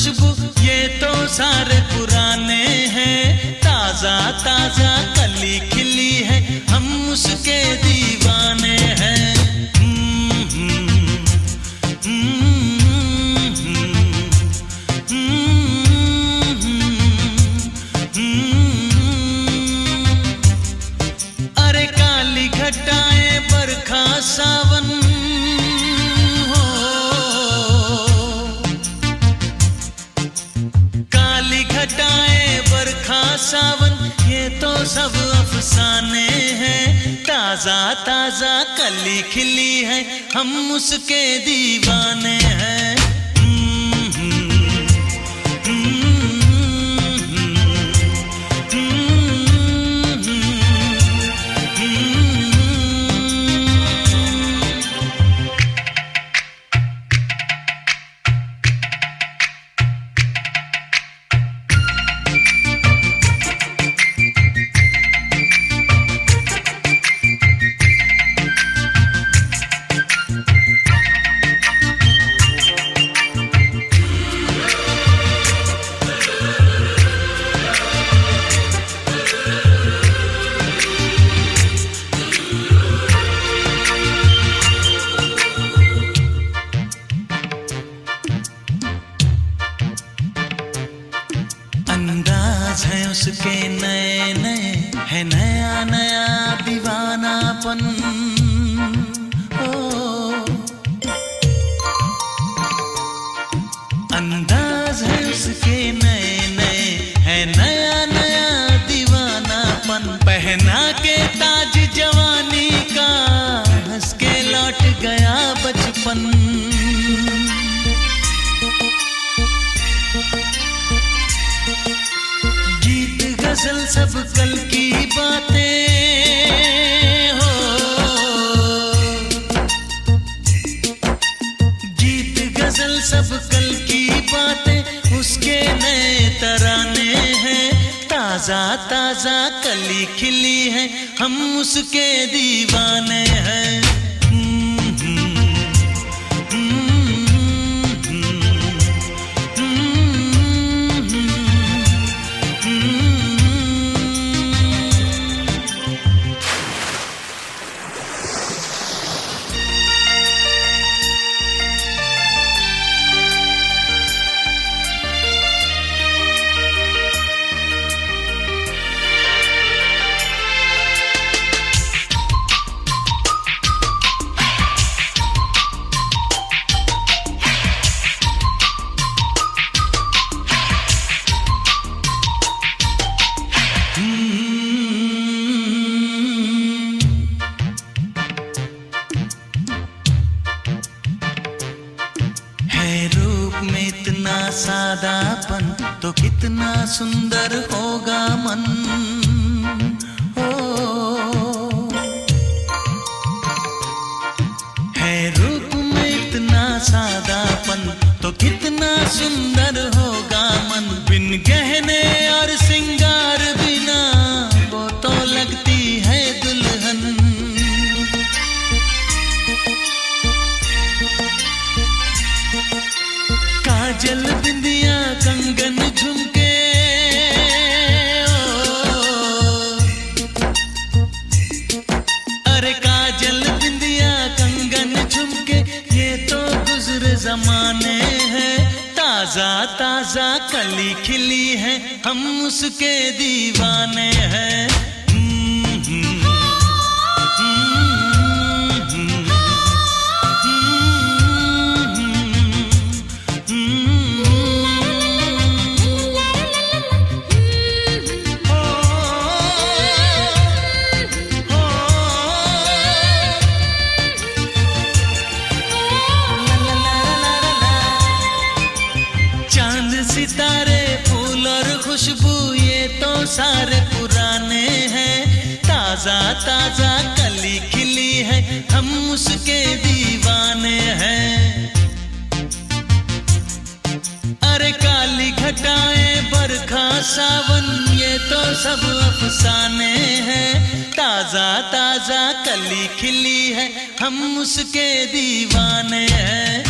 खुशबू ये तो सारे पुराने हैं। ताजा ताजा कली खिली है, हम उसके दीवाने हैं। अरे काली घटाएं बरखा सावन हो, काली घटाएं बरखा सावन ये तो सब अफसाने हैं। ताजा ताजा कली खिली है, हम उसके दीवाने हैं। अंदाज है उसके नए नए, है नया नया दीवानापन। ओ अंदाज है उसके नए नए, है नया नया दीवानापन। पहना के ताज जवानी का, हंस के लौट गया बचपन। गजल सब कल की बातें हो, गीत गजल सब कल की बातें उसके नए तराने हैं। ताजा ताजा कली खिली है, हम उसके दीवाने हैं। में इतना सादापन तो कितना सुंदर होगा मन। ओ है रूप में इतना सादापन तो कितना सुंदर होगा मन। बिन गहने और सिंगार बिना वो तो लगती है दुल्हन। काजल बिंदिया कंगन झुमके अरे काजल बिंदिया कंगन झुमके ये तो गुजरे जमाने हैं। ताजा ताजा कली खिली है हम उसके दीवाने हैं। सितारे फूल और खुशबू ये तो सारे पुराने हैं। ताजा ताजा कली खिली है हम उसके दीवाने हैं। अरे काली घटाएं बरखा सावन ये तो सब अफसाने हैं। ताजा ताजा कली खिली है हम उसके दीवाने हैं।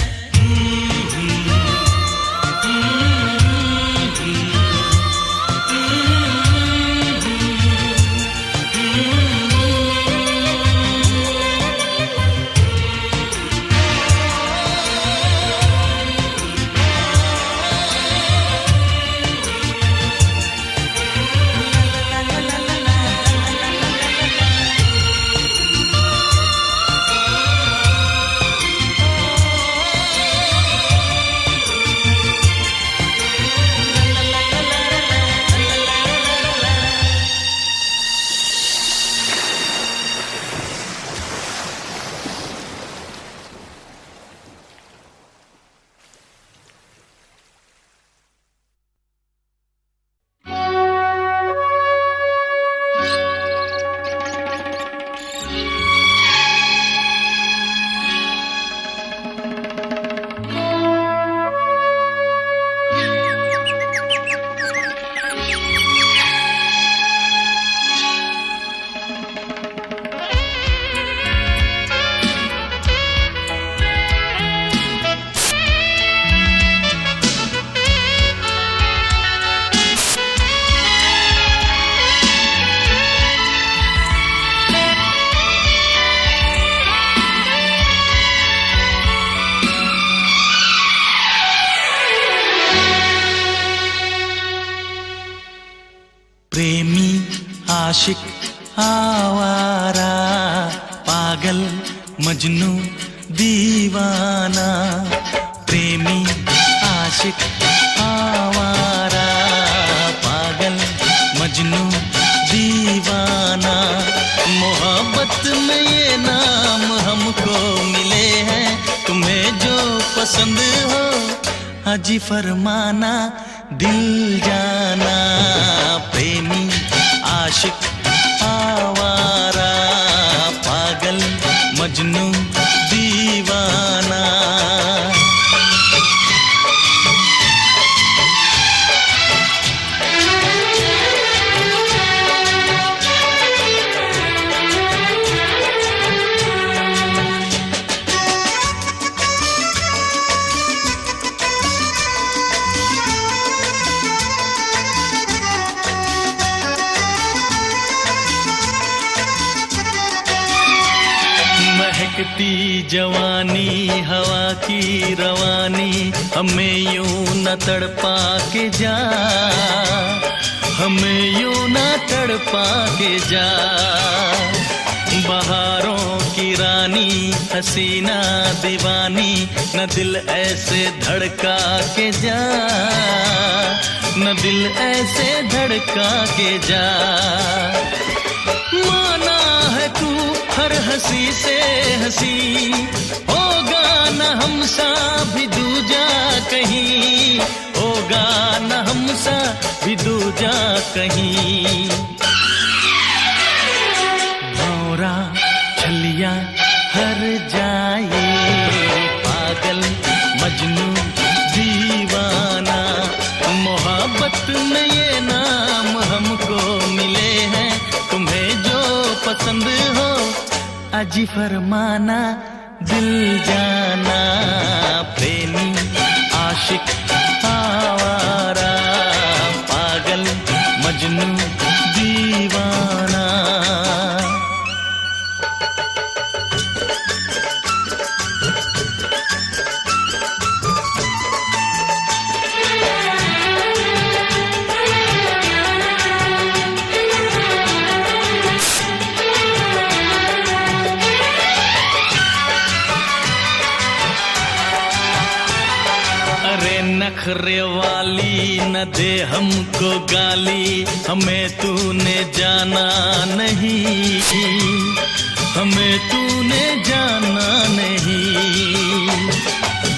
प्रेमी आशिक आवारा, पागल मजनू दीवाना। प्रेमी आशिक आवारा, पागल मजनू दीवाना। मोहब्बत में ये नाम हमको मिले हैं, तुम्हें जो पसंद हो हाजी फरमाना, दिल जाना। प्रेमी आशिक आवारा, पागल मजनू दीवाना। महकती जवानी हवा की रवानी, हमें यूं न तड़पा के जा, हमें यूं न तड़पा के जा। बहारों की रानी हसीना दीवानी, न दिल ऐसे धड़का के जा, न दिल ऐसे धड़का के जा। माना है तू हर हंसी से हंसी, होगा न हमसा भी दूजा कहीं, होगा न हमसा भी दूजा कहीं। भौरा छलिया हर जाए, पागल मजनू दीवाना। मोहब्बत में ये नाम हमको मिले हैं, तुम्हें जो पसंद हो अजी फरमाना, दिल जाना। प्रेमी आशिक आवारा, पागल मजनू दीवाना। नखरे वाली न दे हमको गाली, हमें तूने जाना नहीं, हमें तूने जाना नहीं।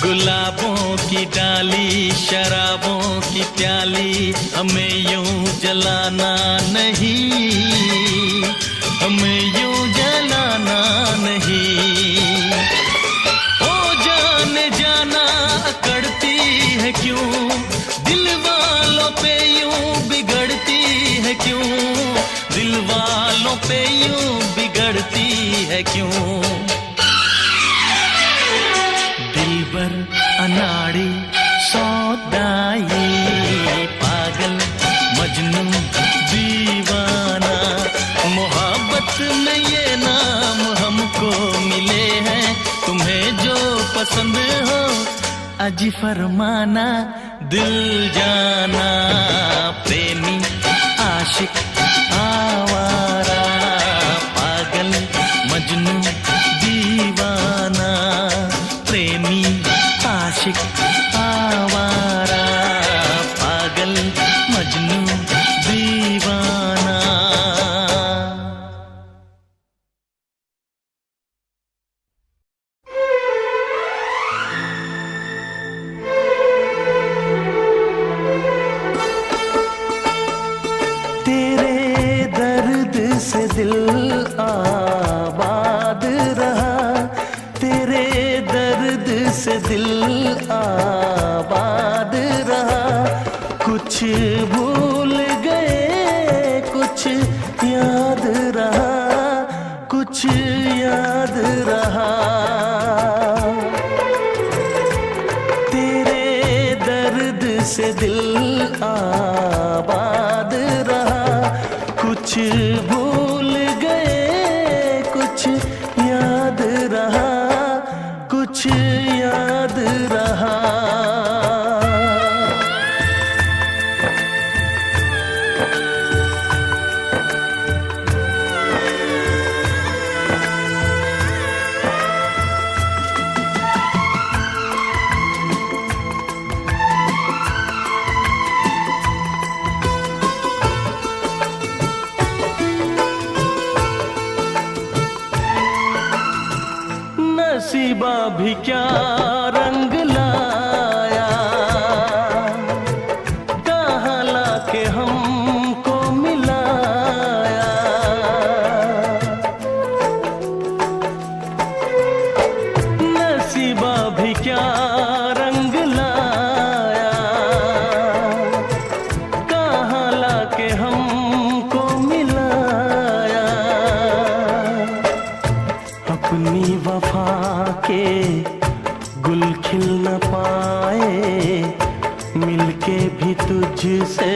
गुलाबों की डाली शराबों की प्याली, हमें यूं जलाना नहीं, हमें यूं जलाना नहीं। ओ जाने जाना अकड़ती है क्यों, दिल वालों पे यूं बिगड़ती है क्यों, दिल वालों पे यूं बिगड़ती है क्यों। दिलबर अनाड़ी सौदाई, पागल मजनू दीवाना। मोहब्बत में ये नाम हमको मिले हैं, तुम्हें जो पसंद हो अजी फरमाना, दिल जाना। प्रेमी आशिक आवारा, पागल मजनू दीवाना। प्रेमी आशिक आवारा, पागल मजनू दीवाना। से दिल आबाद रहा, तेरे दर्द से दिल आबाद रहा। कुछ भूल गए कुछ याद रहा, कुछ याद रहा। तेरे दर्द से दिल आबाद रहा। कुछ भूल गए कुछ याद रहा, कुछ याद रहा। भी क्या रंग लाया, कहाँ लाके हमको मिलाया। नसीबा भी क्या रंग लाया, कहाँ लाके हमको मिलाया। अपनी वफा के गुल खिल न पाए, मिलके भी तुझसे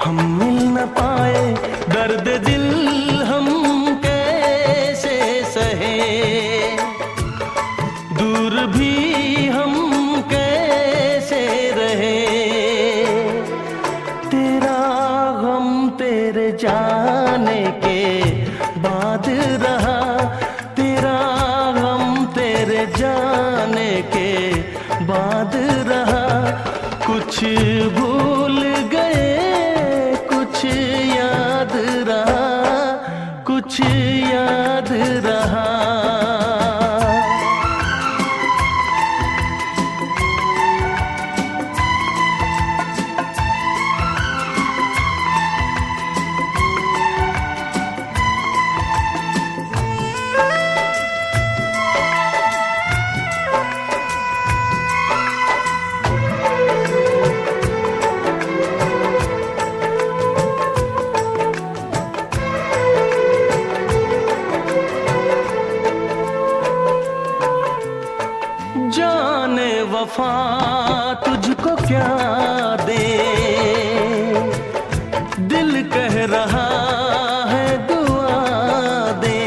हम मिल न पाए। दर्द दिल हम कैसे सहे, दूर भी हम कैसे रहे। तेरा गम तेरे जाने के बाद रहा, तेरा गम तेरे जाने के बाद रहा। कुछ भूल गए कुछ याद रहा, कुछ याद रहा। जाने वफा तुझको क्या दे, दिल कह रहा है दुआ दे।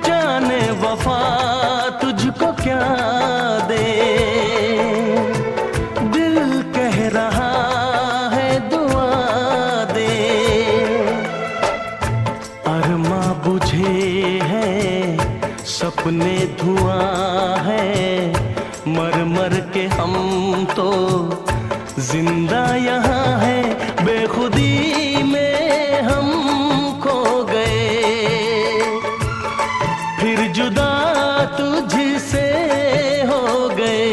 जाने वफा तुझको क्या दे, दिल कह रहा है दुआ दे। अरमा बुझे हैं सपने धुआं है, मर मर के हम तो जिंदा यहाँ है। बेखुदी में हम खो गए, फिर जुदा तुझसे हो गए।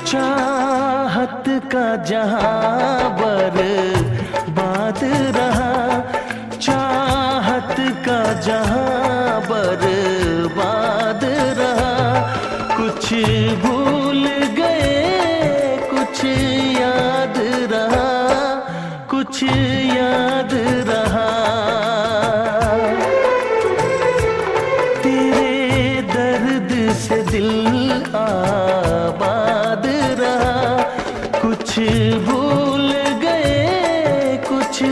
चाहत का जहां बर्बाद रहा, चाहत का जहां बर्बाद रहा। कुछ भूल गए कुछ याद रहा, कुछ याद रहा। तेरे दर्द से दिल आबाद रहा। कुछ भूल गए कुछ